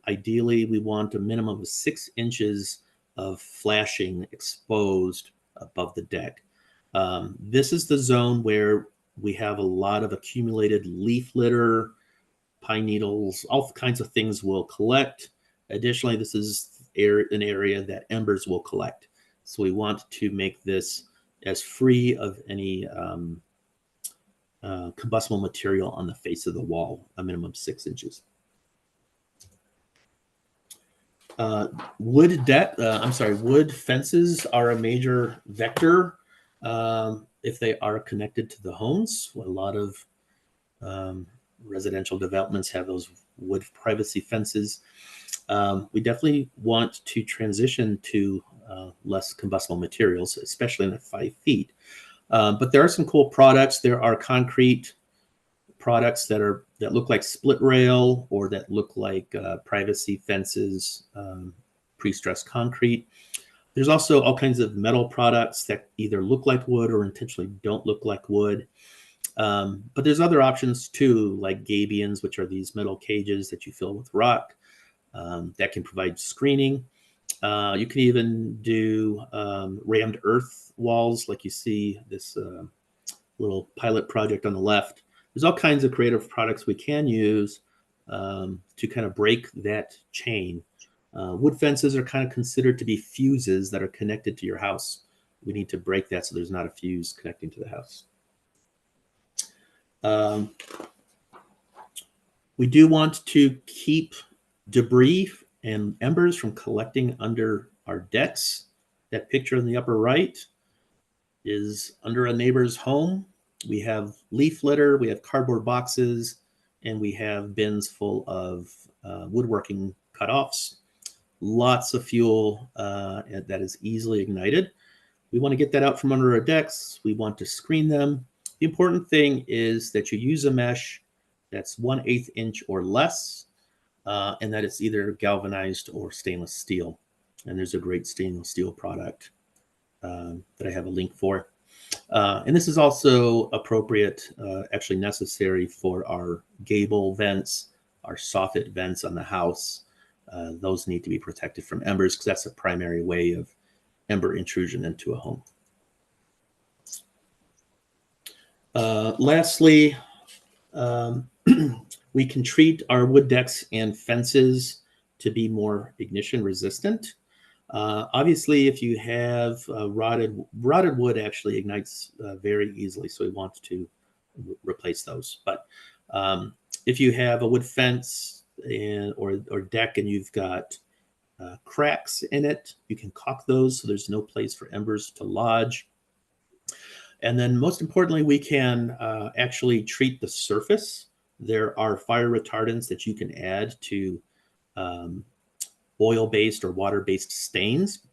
S3: Ideally, we want a minimum of 6 inches of flashing exposed above the deck. This is the zone where we have a lot of accumulated leaf litter, pine needles, all kinds of things will collect. Additionally, this is an area that embers will collect. So we want to make this as free of any combustible material on the face of the wall, a minimum of 6 inches. Wood fences are a major vector if they are connected to the homes. A lot of residential developments have those wood privacy fences. We definitely want to transition to less combustible materials, especially in the 5 feet. But there are some cool products. There are concrete products that look like split rail, or that look like privacy fences, pre-stressed concrete. There's also all kinds of metal products that either look like wood or intentionally don't look like wood. But there's other options too, like gabions, which are these metal cages that you fill with rock that can provide screening. You can even do rammed earth walls, like you see this little pilot project on the left. There's all kinds of creative products we can use to kind of break that chain. Wood fences are kind of considered to be fuses that are connected to your house. We need to break that so there's not a fuse connecting to the house. We do want to keep debris and embers from collecting under our decks. That picture in the upper right is under a neighbor's home. We have leaf litter, we have cardboard boxes, and we have bins full of woodworking cutoffs. Lots of fuel that is easily ignited. We want to get that out from under our decks. We want to screen them. The important thing is that you use a mesh that's 1/8 inch or less, and that it's either galvanized or stainless steel. And there's a great stainless steel product that I have a link for. And this is also appropriate, actually necessary for our gable vents, our soffit vents on the house. Those need to be protected from embers because that's a primary way of ember intrusion into a home. Lastly, we can treat our wood decks and fences to be more ignition resistant. Obviously, if you have rotted wood, actually ignites very easily, so we want to replace those. But if you have a wood fence or deck and you've got cracks in it, you can caulk those so there's no place for embers to lodge. And then most importantly, we can actually treat the surface. There are fire retardants that you can add to oil-based or water-based stains.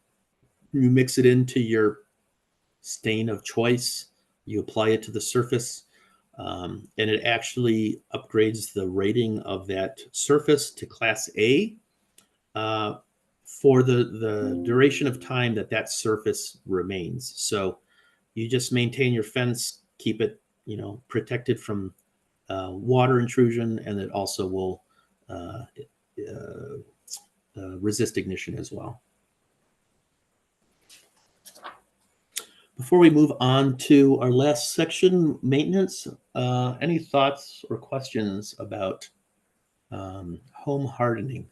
S3: You mix it into your stain of choice, you apply it to the surface, and it actually upgrades the rating of that surface to Class A for the duration of time that surface remains. So you just maintain your fence, keep it, protected from water intrusion, and it also will resist ignition as well. Before we move on to our last section, maintenance, any thoughts or questions about home hardening?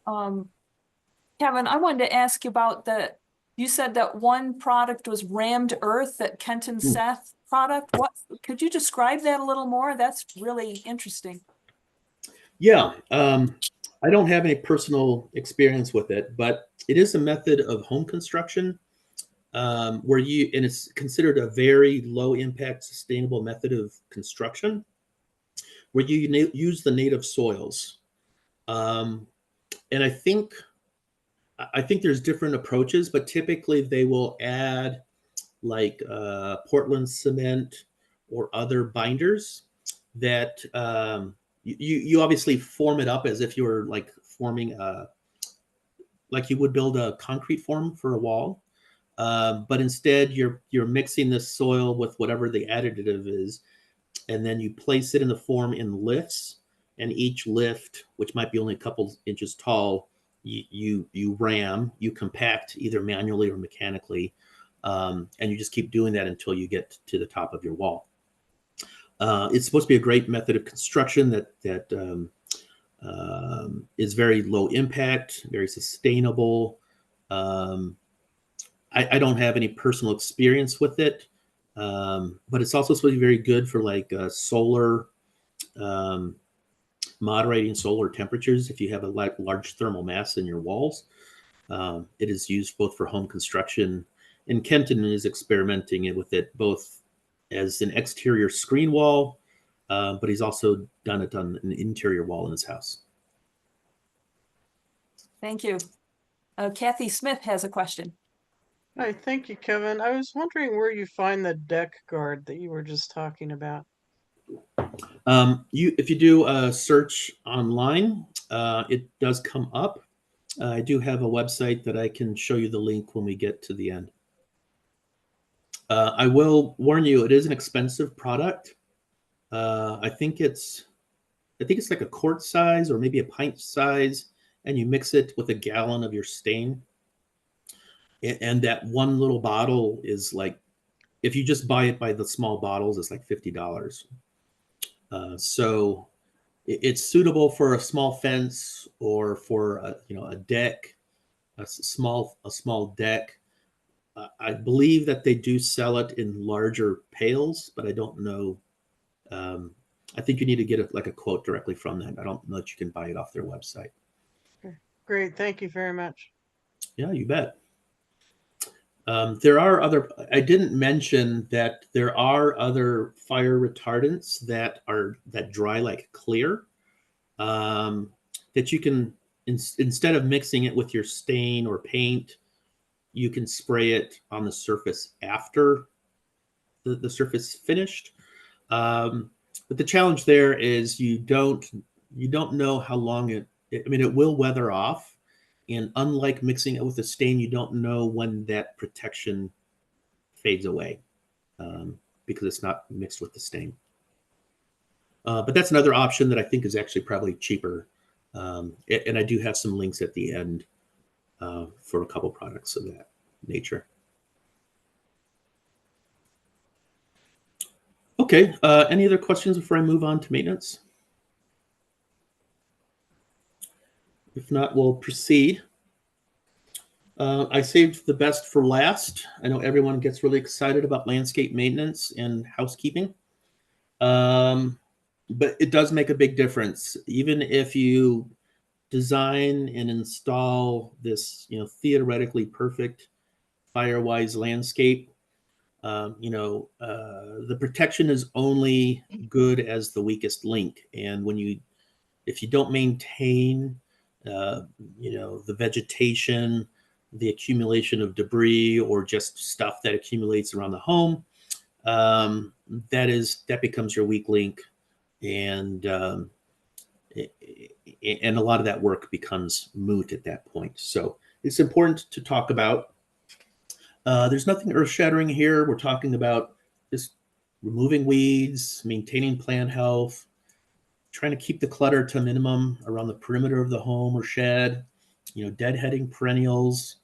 S1: Kevin, I wanted to ask you about you said that one product was rammed earth, that Kenton Seth product. Could you describe that a little more? That's really interesting.
S3: Yeah, I don't have any personal experience with it, but it is a method of home construction and it's considered a very low impact, sustainable method of construction where you use the native soils. And I think there's different approaches, but typically they will add like Portland cement or other binders that you obviously form it up as if you were like forming like you would build a concrete form for a wall. But instead you're mixing this soil with whatever the additive is, and then you place it in the form in lifts, and each lift, which might be only a couple inches tall, you compact either manually or mechanically, and you just keep doing that until you get to the top of your wall. It's supposed to be a great method of construction that is very low impact, very sustainable. I don't have any personal experience with it, but it's also supposed to be very good for like solar, moderating solar temperatures. If you have a large thermal mass in your walls, it is used both for home construction, and Kenton is experimenting with it both as an exterior screen wall, but he's also done it on an interior wall in his house.
S1: Thank you. Kathy Smith has a question.
S5: Hi, thank you, Kevin. I was wondering where you find the deck guard that you were just talking about.
S3: If you do a search online, it does come up. I do have a website that I can show you the link when we get to the end. I will warn you, it is an expensive product. I think it's like a quart size or maybe a pint size, and you mix it with a gallon of your stain. And that one little bottle is like, if you just buy it by the small bottles, it's like $50. So it's suitable for a small fence or for a deck, a small deck. I believe that they do sell it in larger pails, but I don't know. I think you need to get a quote directly from them. I don't know that you can buy it off their website.
S5: Great, thank you very much.
S3: Yeah, you bet. There are I didn't mention that there are other fire retardants that dry like clear, that you can, instead of mixing it with your stain or paint, you can spray it on the surface after the surface finished. But the challenge there is you don't know how long it will weather off. And unlike mixing it with a stain, you don't know when that protection fades away because it's not mixed with the stain. But that's another option that I think is actually probably cheaper. And I do have some links at the end for a couple products of that nature. Okay, any other questions before I move on to maintenance? If not, we'll proceed. I saved the best for last. I know everyone gets really excited about landscape maintenance and housekeeping, but it does make a big difference. Even if you design and install this, theoretically perfect Firewise landscape, the protection is only good as the weakest link. And if you don't maintain the vegetation, the accumulation of debris, or just stuff that accumulates around the home, that becomes your weak link, and a lot of that work becomes moot at that point. So it's important to talk about. There's nothing earth-shattering here. We're talking about just removing weeds, maintaining plant health, trying to keep the clutter to a minimum around the perimeter of the home or shed, deadheading perennials,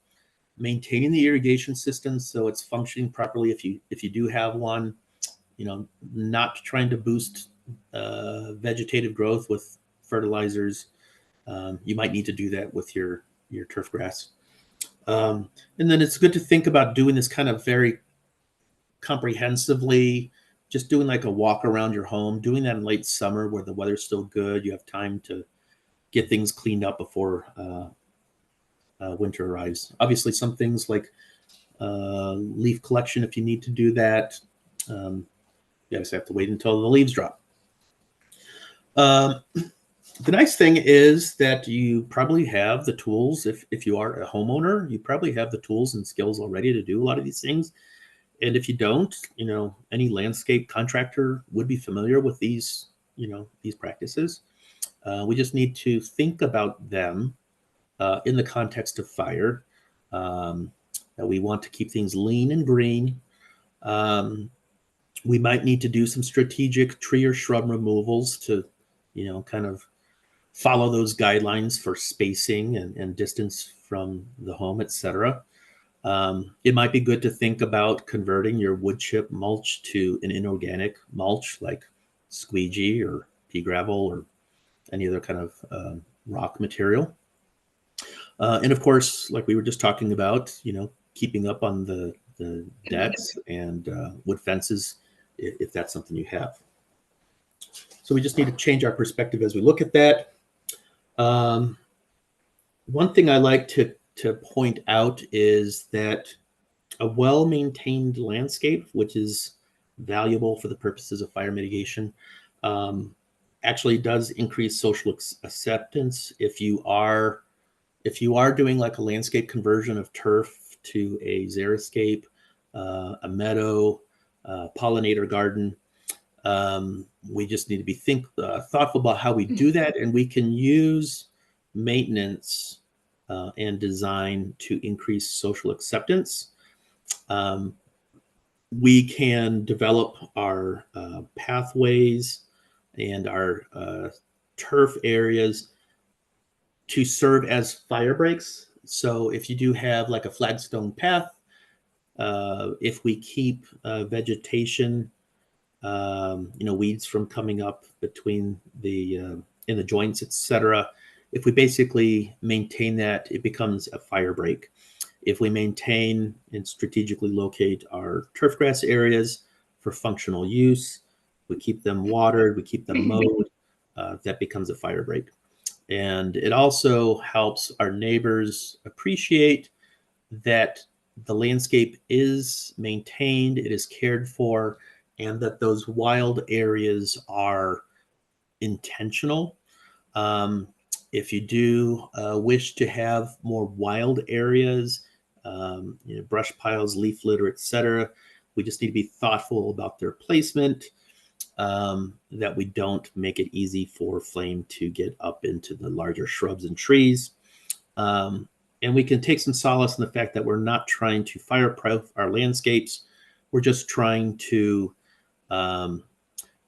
S3: maintaining the irrigation system so it's functioning properly if you do have one, not trying to boost vegetative growth with fertilizers. You might need to do that with your turf grass. And then it's good to think about doing this kind of very comprehensively, just doing like a walk around your home, doing that in late summer where the weather's still good. You have time to get things cleaned up before winter arrives. Obviously, some things like leaf collection, if you need to do that, you just have to wait until the leaves drop. The nice thing is that you probably have the tools. If you are a homeowner, you probably have the tools and skills already to do a lot of these things. And if you don't, any landscape contractor would be familiar with these practices. We just need to think about them in the context of fire. That we want to keep things lean and green. We might need to do some strategic tree or shrub removals to, kind of follow those guidelines for spacing and distance from the home, etc. It might be good to think about converting your wood chip mulch to an inorganic mulch like squeegee or pea gravel or any other kind of rock material. And of course, like we were just talking about, keeping up on the decks and wood fences if that's something you have. So we just need to change our perspective as we look at that. One thing I like to point out is that a well-maintained landscape, which is valuable for the purposes of fire mitigation, actually does increase social acceptance. If you are doing like a landscape conversion of turf to a xeriscape, a meadow, pollinator garden, we just need to be thoughtful about how we do that, and we can use maintenance and design to increase social acceptance. We can develop our pathways and our turf areas to serve as fire breaks. So if you do have like a flagstone path, if we keep vegetation, weeds from coming up between in the joints, etc. If we basically maintain that, it becomes a fire break. If we maintain and strategically locate our turf grass areas for functional use, we keep them watered, we keep them mowed, that becomes a fire break. And it also helps our neighbors appreciate that the landscape is maintained, it is cared for, and that those wild areas are intentional. If you do wish to have more wild areas, brush piles, leaf litter, etc., we just need to be thoughtful about their placement, that we don't make it easy for flame to get up into the larger shrubs and trees. And we can take some solace in the fact that we're not trying to fireproof our landscapes. We're just trying to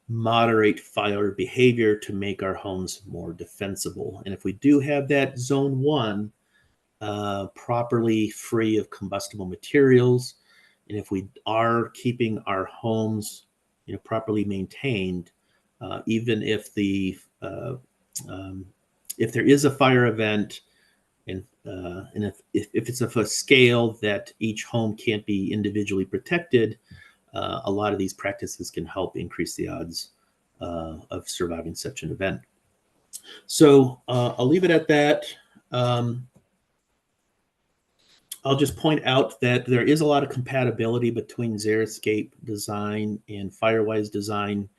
S3: moderate fire behavior to make our homes more defensible. And if we do have that zone 1 properly free of combustible materials, and if we are keeping our homes properly maintained, even if if there is a fire event, and if it's of a scale that each home can't be individually protected, a lot of these practices can help increase the odds of surviving such an event. So I'll leave it at that. I'll just point out that there is a lot of compatibility between xeriscape design and Firewise design,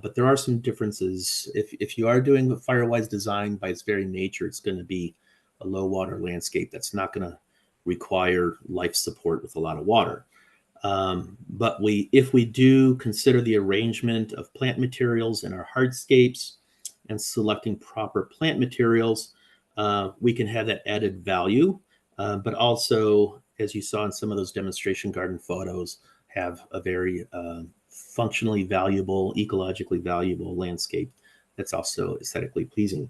S3: but there are some differences. If you are doing the Firewise design, by its very nature, it's going to be a low water landscape that's not going to require life support with a lot of water. But if we do consider the arrangement of plant materials in our hardscapes and selecting proper plant materials, we can have that added value. But also, as you saw in some of those demonstration garden photos, have a very functionally valuable, ecologically valuable landscape that's also aesthetically pleasing.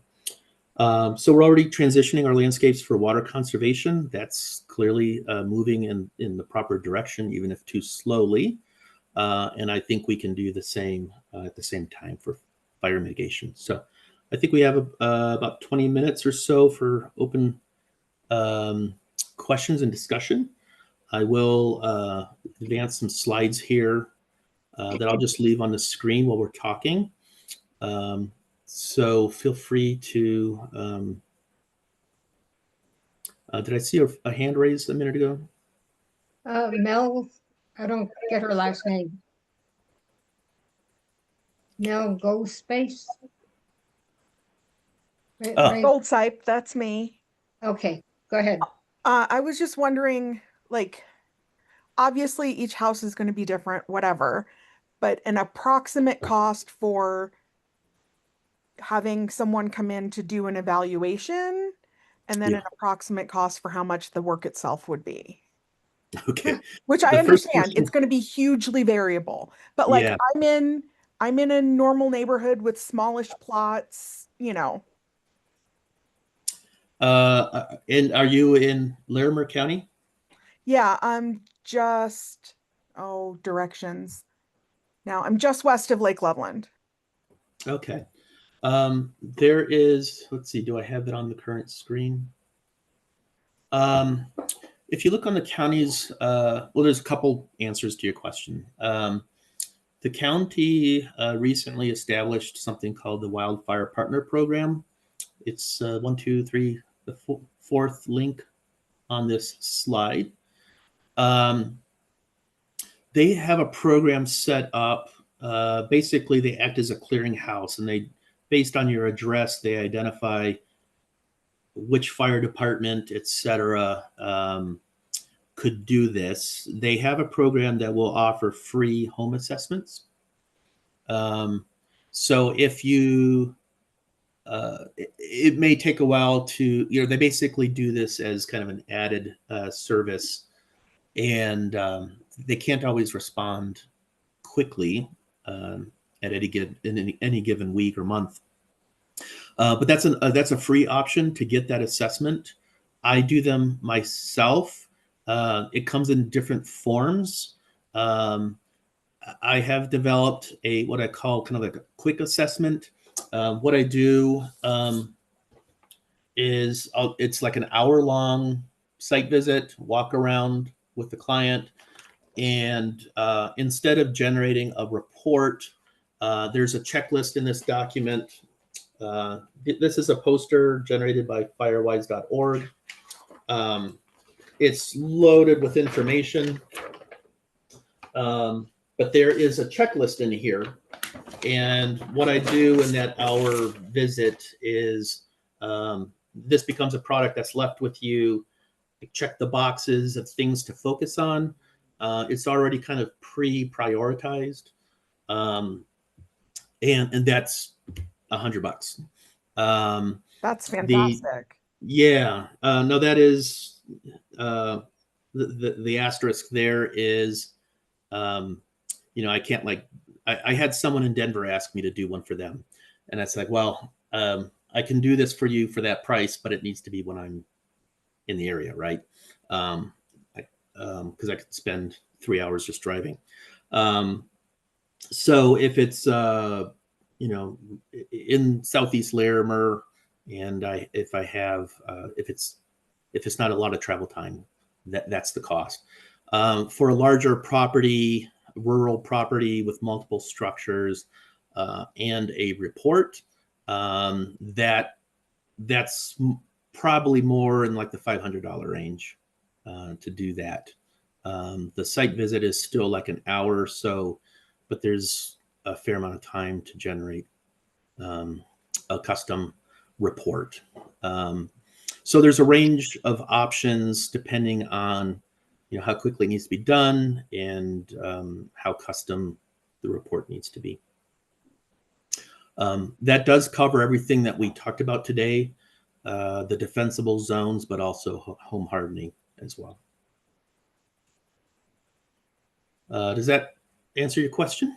S3: So we're already transitioning our landscapes for water conservation. That's clearly moving in the proper direction, even if too slowly. And I think we can do the same at the same time for fire mitigation. So I think we have about 20 minutes or so for open questions and discussion. I will advance some slides here that I'll just leave on the screen while we're talking. So feel free to, did I see a hand raised a minute ago?
S2: Mel, I don't get her last name. Mel Goldspace?
S3: Oh.
S6: Goldsype, that's me.
S2: Okay, go ahead.
S6: I was just wondering, like, obviously each house is going to be different, whatever, but an approximate cost for having someone come in to do an evaluation, and then
S3: Yeah.
S6: an approximate cost for how much the work itself would be.
S3: Okay.
S6: Which I
S3: The first
S6: understand,
S3: question-
S6: it's going to be hugely variable. But like
S3: Yeah.
S6: I'm in a normal neighborhood with smallish plots, you know.
S3: And are you in Larimer County?
S6: Yeah, I'm just directions. Now I'm just west of Lake Loveland.
S3: Okay. There is, let's see, do I have it on the current screen? If you look on the counties, well, there's a couple answers to your question. The county recently established something called the Wildfire Partner Program. It's 1, 2, 3, the fourth link on this slide. They have a program set up. Basically, they act as a clearinghouse, and they, based on your address, they identify which fire department, et cetera, could do this. They have a program that will offer free home assessments. So if you, it may take a while to, they basically do this as kind of an added service, and they can't always respond quickly at any given week or month. But that's a free option to get that assessment. I do them myself. It comes in different forms. I have developed what I call kind of like a quick assessment. What I do is it's like an hour-long site visit, walk around with the client, and instead of generating a report, there's a checklist in this document. This is a poster generated by firewise.org. It's loaded with information, but there is a checklist in here. And what I do in that hour visit is this becomes a product that's left with you. Check the boxes of things to focus on. It's already kind of pre-prioritized, and that's $100.
S6: That's fantastic.
S3: No, that is the asterisk there is, I can't I had someone in Denver ask me to do one for them, and it's like, well, I can do this for you for that price, but it needs to be when I'm in the area, right? Because I could spend 3 hours just driving. So if it's in Southeast Larimer, and if it's not a lot of travel time, that's the cost. For a larger property, rural property with multiple structures, and a report, that's probably more in like the $500 range to do that. The site visit is still like an hour or so, but there's a fair amount of time to generate a custom report. So there's a range of options depending on how quickly it needs to be done and how custom the report needs to be. That does cover everything that we talked about today, the defensible zones, but also home hardening as well. Does that answer your question?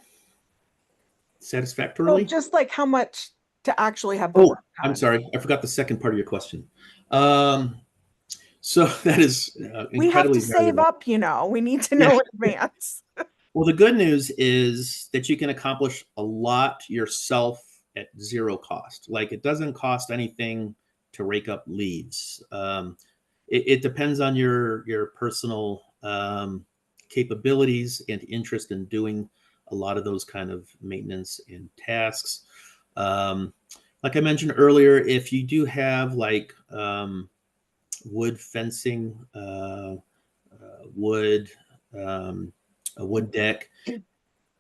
S3: satisfactorily.
S6: just like how much to actually have the
S3: Oh,
S6: work
S3: I'm
S6: done.
S3: sorry. I forgot the second part of your question. So that is
S6: We have
S3: incredibly
S6: to save
S3: variable.
S6: up, we need to know in advance.
S3: Well, the good news is that you can accomplish a lot yourself at zero cost. Like, it doesn't cost anything to rake up leaves. It depends on your personal capabilities and interest in doing a lot of those kind of maintenance and tasks. Like I mentioned earlier, if you do have like wood fencing, wood, a wood deck,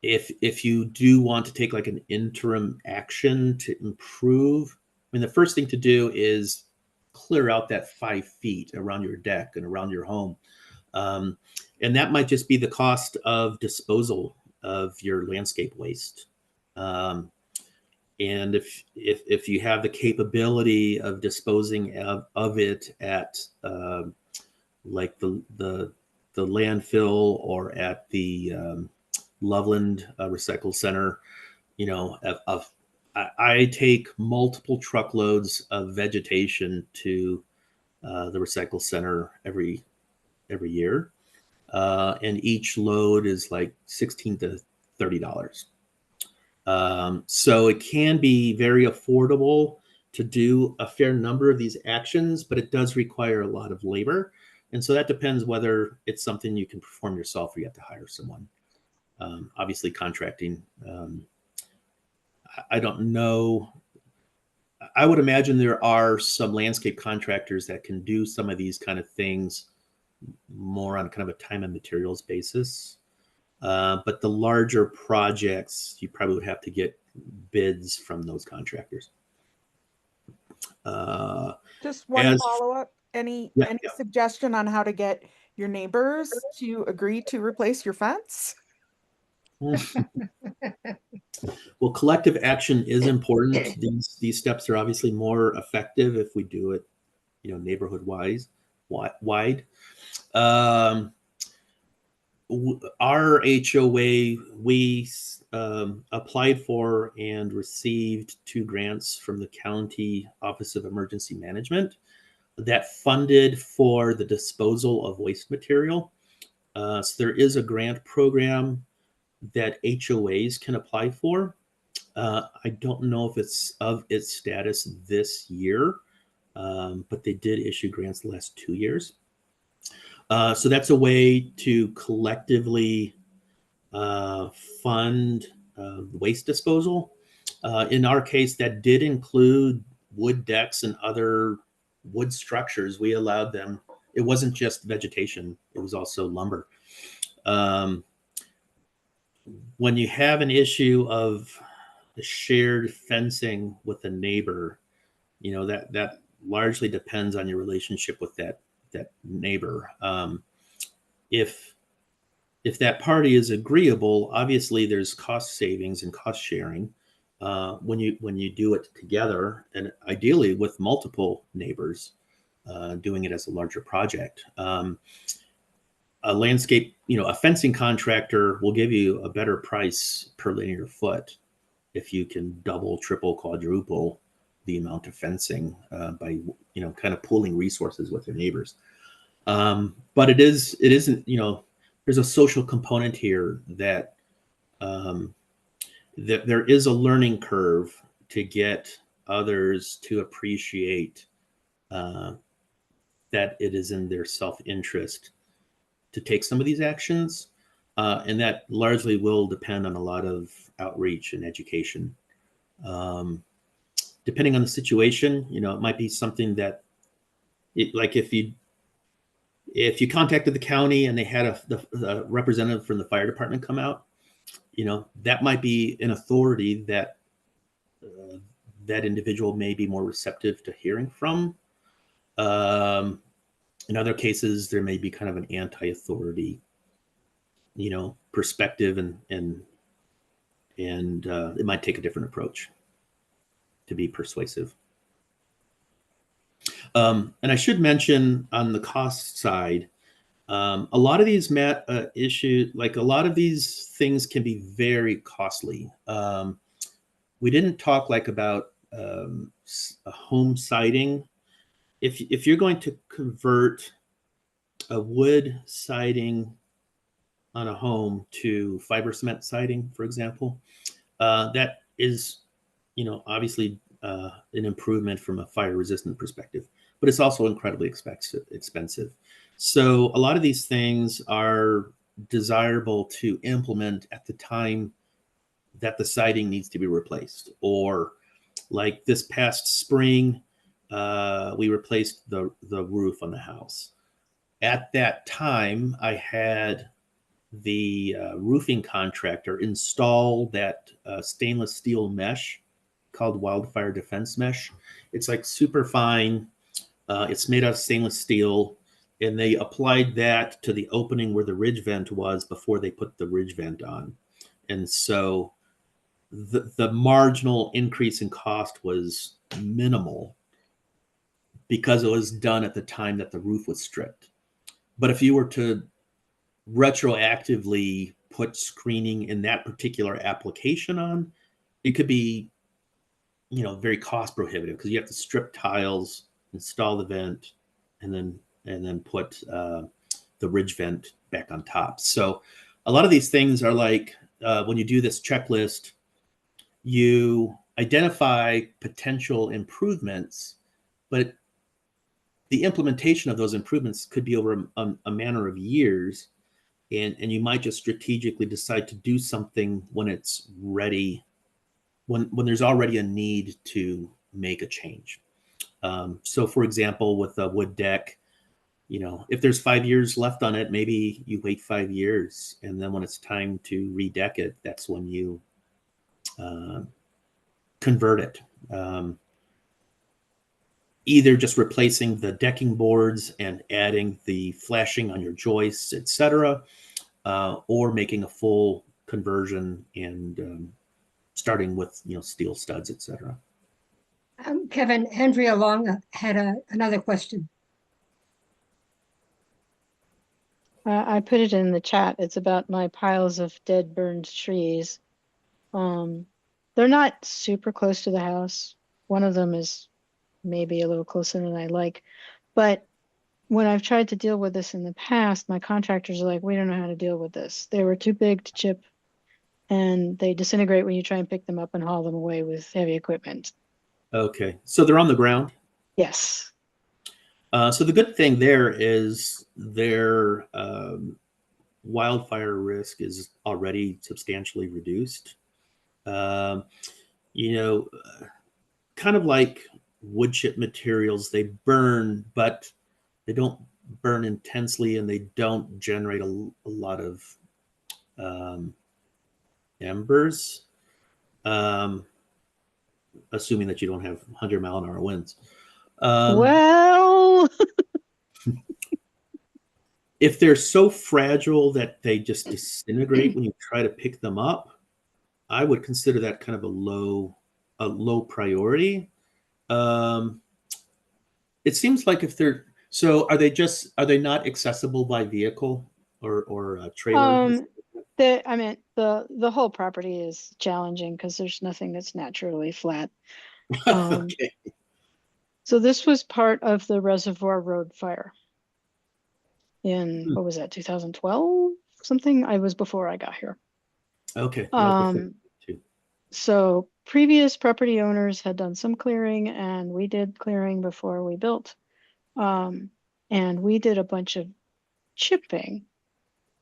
S3: if you do want to take like an interim action to improve, I mean, the first thing to do is clear out that 5 feet around your deck and around your home. And that might just be the cost of disposal of your landscape waste. And if you have the capability of disposing of it at like the landfill or at the Loveland Recycle Center, I take multiple truckloads of vegetation to the recycle center every year, and each load is like $16 to $30. So it can be very affordable to do a fair number of these actions, but it does require a lot of labor. And so that depends whether it's something you can perform yourself or you have to hire someone. Obviously, contracting, I don't know. I would imagine there are some landscape contractors that can do some of these kind of things more on kind of a time and materials basis. But the larger projects, you probably would have to get bids from those contractors.
S6: Just one
S3: As-
S6: follow-up. Any
S3: Yeah.
S6: suggestion on how to get your neighbors to agree to replace your fence?
S3: Well, collective action is important. These steps are obviously more effective if we do it, neighborhood wide. Our HOA, we applied for and received 2 grants from the County Office of Emergency Management that funded for the disposal of waste material. So there is a grant program that HOAs can apply for. I don't know if it's of its status this year, but they did issue grants the last 2 years. So that's a way to collectively fund waste disposal. In our case, that did include wood decks and other wood structures. We allowed them. It wasn't just vegetation. It was also lumber. When you have an issue of shared fencing with a neighbor, that largely depends on your relationship with that neighbor. If that party is agreeable, obviously there's cost savings and cost sharing when you do it together, and ideally with multiple neighbors doing it as a larger project. A landscape, a fencing contractor will give you a better price per linear foot if you can double, triple, quadruple the amount of fencing by kind of pooling resources with your neighbors. But it isn't, there's a social component here that there is a learning curve to get others to appreciate that it is in their self-interest to take some of these actions. And that largely will depend on a lot of outreach and education. Depending on the situation, it might be something that, like if you contacted the county and they had a representative from the fire department come out, that might be an authority that that individual may be more receptive to hearing from. In other cases, there may be kind of an anti-authority, perspective, and it might take a different approach to be persuasive. And I should mention on the cost side, a lot of these issues, like a lot of these things can be very costly. we didn't talk like about a home siding. If you're going to convert a wood siding on a home to fiber cement siding, for example, that is, obviously an improvement from a fire resistant perspective, but it's also incredibly expensive. So a lot of these things are desirable to implement at the time that the siding needs to be replaced. Or like this past spring, we replaced the roof on the house. At that time, I had the roofing contractor install that stainless steel mesh called wildfire defense mesh. It's like super fine. It's made out of stainless steel, and they applied that to the opening where the ridge vent was before they put the ridge vent on. And so the marginal increase in cost was minimal because it was done at the time that the roof was stripped. But if you were to retroactively put screening in that particular application on, it could be, very cost prohibitive because you have to strip tiles, install the vent, and then put the ridge vent back on top. So a lot of these things are like when you do this checklist, you identify potential improvements, but the implementation of those improvements could be over a manner of years. And you might just strategically decide to do something when it's ready, when there's already a need to make a change. So for example, with a wood deck, if there's 5 years left on it, maybe you wait 5 years. And then when it's time to redeck it, that's when you convert it. Either just replacing the decking boards and adding the flashing on your joists, etc., or making a full conversion and starting with steel studs, etc.
S2: Kevin, Andrea Long had another question.
S4: I put it in the chat. It's about my piles of dead burned trees. They're not super close to the house. One of them is maybe a little closer than I like, but when I've tried to deal with this in the past, my contractors are like, we don't know how to deal with this. They were too big to chip, and they disintegrate when you try and pick them up and haul them away with heavy equipment.
S3: Okay, so they're on the ground.
S4: Yes.
S3: So the good thing there is their wildfire risk is already substantially reduced. Kind of like wood chip materials, they burn, but they don't burn intensely, and they don't generate a lot of embers, assuming that you don't have 100-mile-an-hour winds.
S4: Well,
S3: if they're so fragile that they just disintegrate when you try to pick them up, I would consider that kind of a low priority. It seems like if they're are they not accessible by vehicle or trailer?
S4: the whole property is challenging because there's nothing that's naturally flat.
S3: Okay.
S4: So this was part of the Reservoir Road fire in, what was that, 2012? Something. I was before I got here.
S3: Okay. That was before too.
S4: So previous property owners had done some clearing, and we did clearing before we built. And we did a bunch of chipping,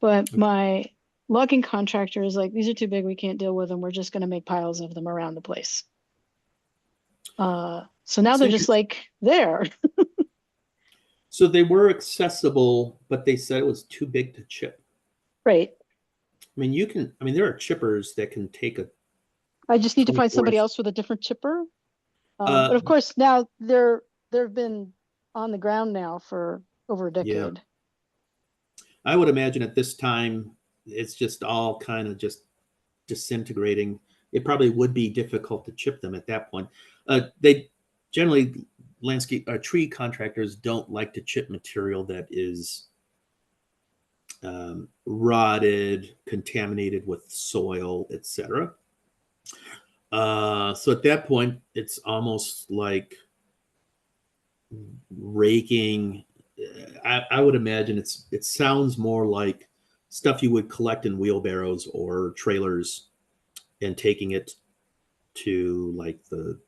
S4: but my logging contractor is like, these are too big, we can't deal with them. We're just going to make piles of them around the place. So now they're just like there.
S3: So they were accessible, but they said it was too big to chip.
S4: Right.
S3: I mean, there are chippers that can take
S4: I just need to find
S3: 24
S4: somebody
S3: inch.
S4: else with a different chipper. But of course, now they've been on the ground now for over a decade.
S3: Yeah. I would imagine at this time, it's just all kind of just disintegrating. It probably would be difficult to chip them at that point. They generally, tree contractors don't like to chip material that is rotted, contaminated with soil, etc. So at that point, it's almost like raking. I would imagine it sounds more like stuff you would collect in wheelbarrows or trailers and taking it to like the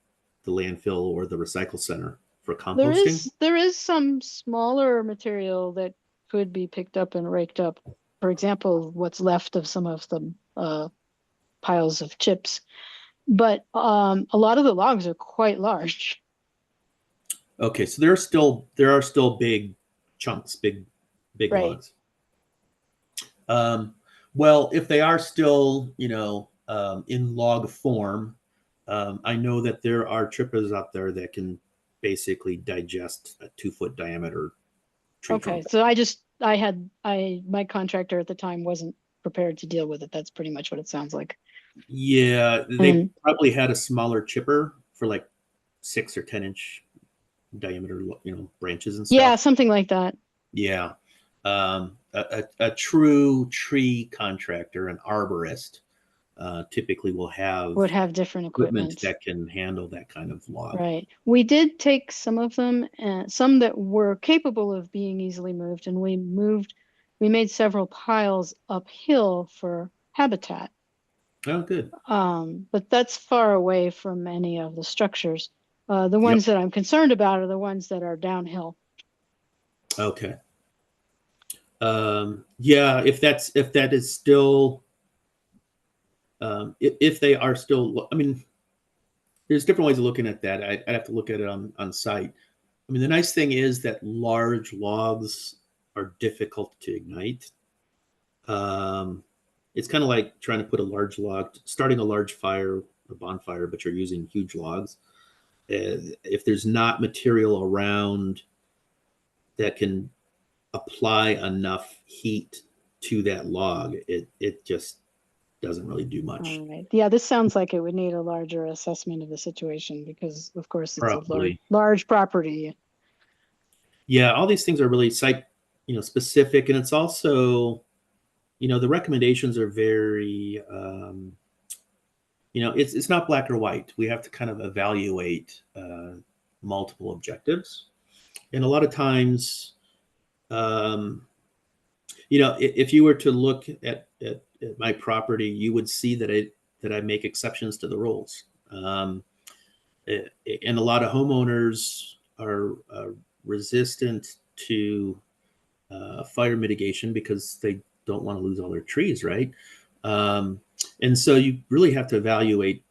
S3: landfill or the recycle center for composting.
S4: There is some smaller material that could be picked up and raked up. For example, what's left of some of the piles of chips. But a lot of the logs are quite large.
S3: Okay, so there are still big chunks, big
S4: Right.
S3: logs. Well, if they are still, in log form, I know that there are trippers out there that can basically digest a 2-foot diameter tree
S4: Okay,
S3: trunk.
S4: so my contractor at the time wasn't prepared to deal with it. That's pretty much what it sounds like.
S3: Yeah, they probably had a smaller chipper for like 6 or 10-inch diameter, branches and stuff.
S4: Yeah, something like that.
S3: Yeah. A true tree contractor, an arborist, typically would have
S4: different
S3: equipment
S4: equipment
S3: that can handle that kind of log.
S4: Right. We did take some of them, and some that were capable of being easily moved, and we made several piles uphill for habitat.
S3: Oh, good.
S4: But that's far away from any of the structures. The ones that I'm concerned about are the ones that are downhill.
S3: Okay. Yeah, if that is still, if they are still, I mean, there's different ways of looking at that. I'd have to look at it on site. I mean, the nice thing is that large logs are difficult to ignite. It's kind of like trying to put a large log, starting a large fire, a bonfire, but you're using huge logs. If there's not material around that can apply enough heat to that log, it just doesn't really do much.
S4: All right. Yeah, this sounds like it would need a larger assessment of the situation because, of course, it's
S3: Probably.
S4: a large property.
S3: Yeah, all these things are really site, specific, and it's also, the recommendations are very, it's not black or white. We have to kind of evaluate multiple objectives, and a lot of times, if you were to look at my property, you would see that I make exceptions to the rules. And a lot of homeowners are resistant to fire mitigation because they don't want to lose all their trees, right? And so you really have to evaluate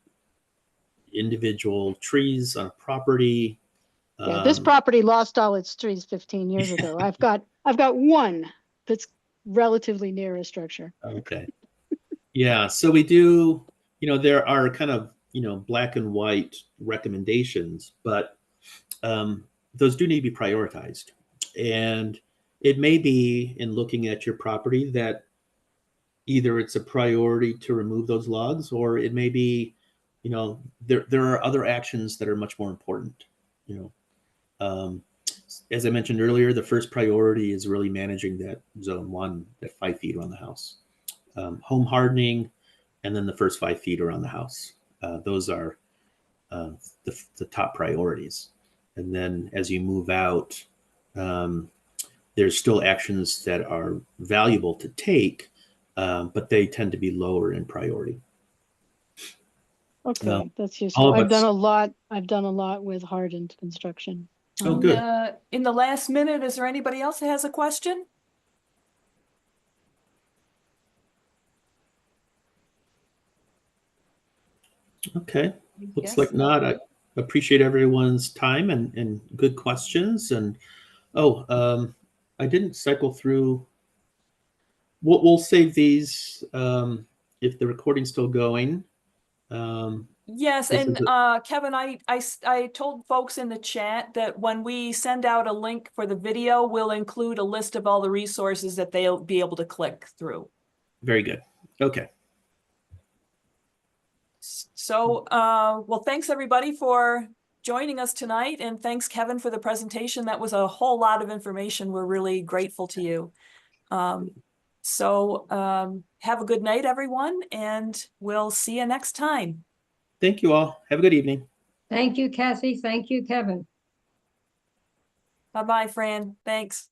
S3: individual trees on a property.
S4: Yeah, this property lost all its trees 15 years ago. I've got one that's relatively near a structure.
S3: Okay. Yeah, so we do, there are kind of, black and white recommendations, but those do need to be prioritized. And it may be in looking at your property that either it's a priority to remove those logs, or it may be, there are other actions that are much more important. As I mentioned earlier, the first priority is really managing that zone 1, that 5 feet around the house. Home hardening, and then the first 5 feet around the house. Those are the top priorities. And then as you move out, there's still actions that are valuable to take, but they tend to be lower in priority.
S4: Okay, that's useful. I've done a lot with hardened construction.
S3: Oh, good.
S1: In the last minute, is there anybody else that has a question?
S3: Okay, looks
S1: Yes.
S3: like not. I appreciate everyone's time and good questions. And I didn't cycle through. We'll save these if the recording's still going.
S1: Yes,
S3: This
S1: and
S3: is
S1: Kevin, I told folks in the chat that when we send out a link for the video, we'll include a list of all the resources that they'll be able to click through.
S3: Very good. Okay.
S1: So, well, thanks everybody for joining us tonight, and thanks Kevin for the presentation. That was a whole lot of information. We're really grateful to you. So have a good night, everyone, and we'll see you next time.
S3: Thank you all. Have a good evening.
S2: Thank you, Kathy. Thank you, Kevin.
S1: Bye-bye, Fran. Thanks.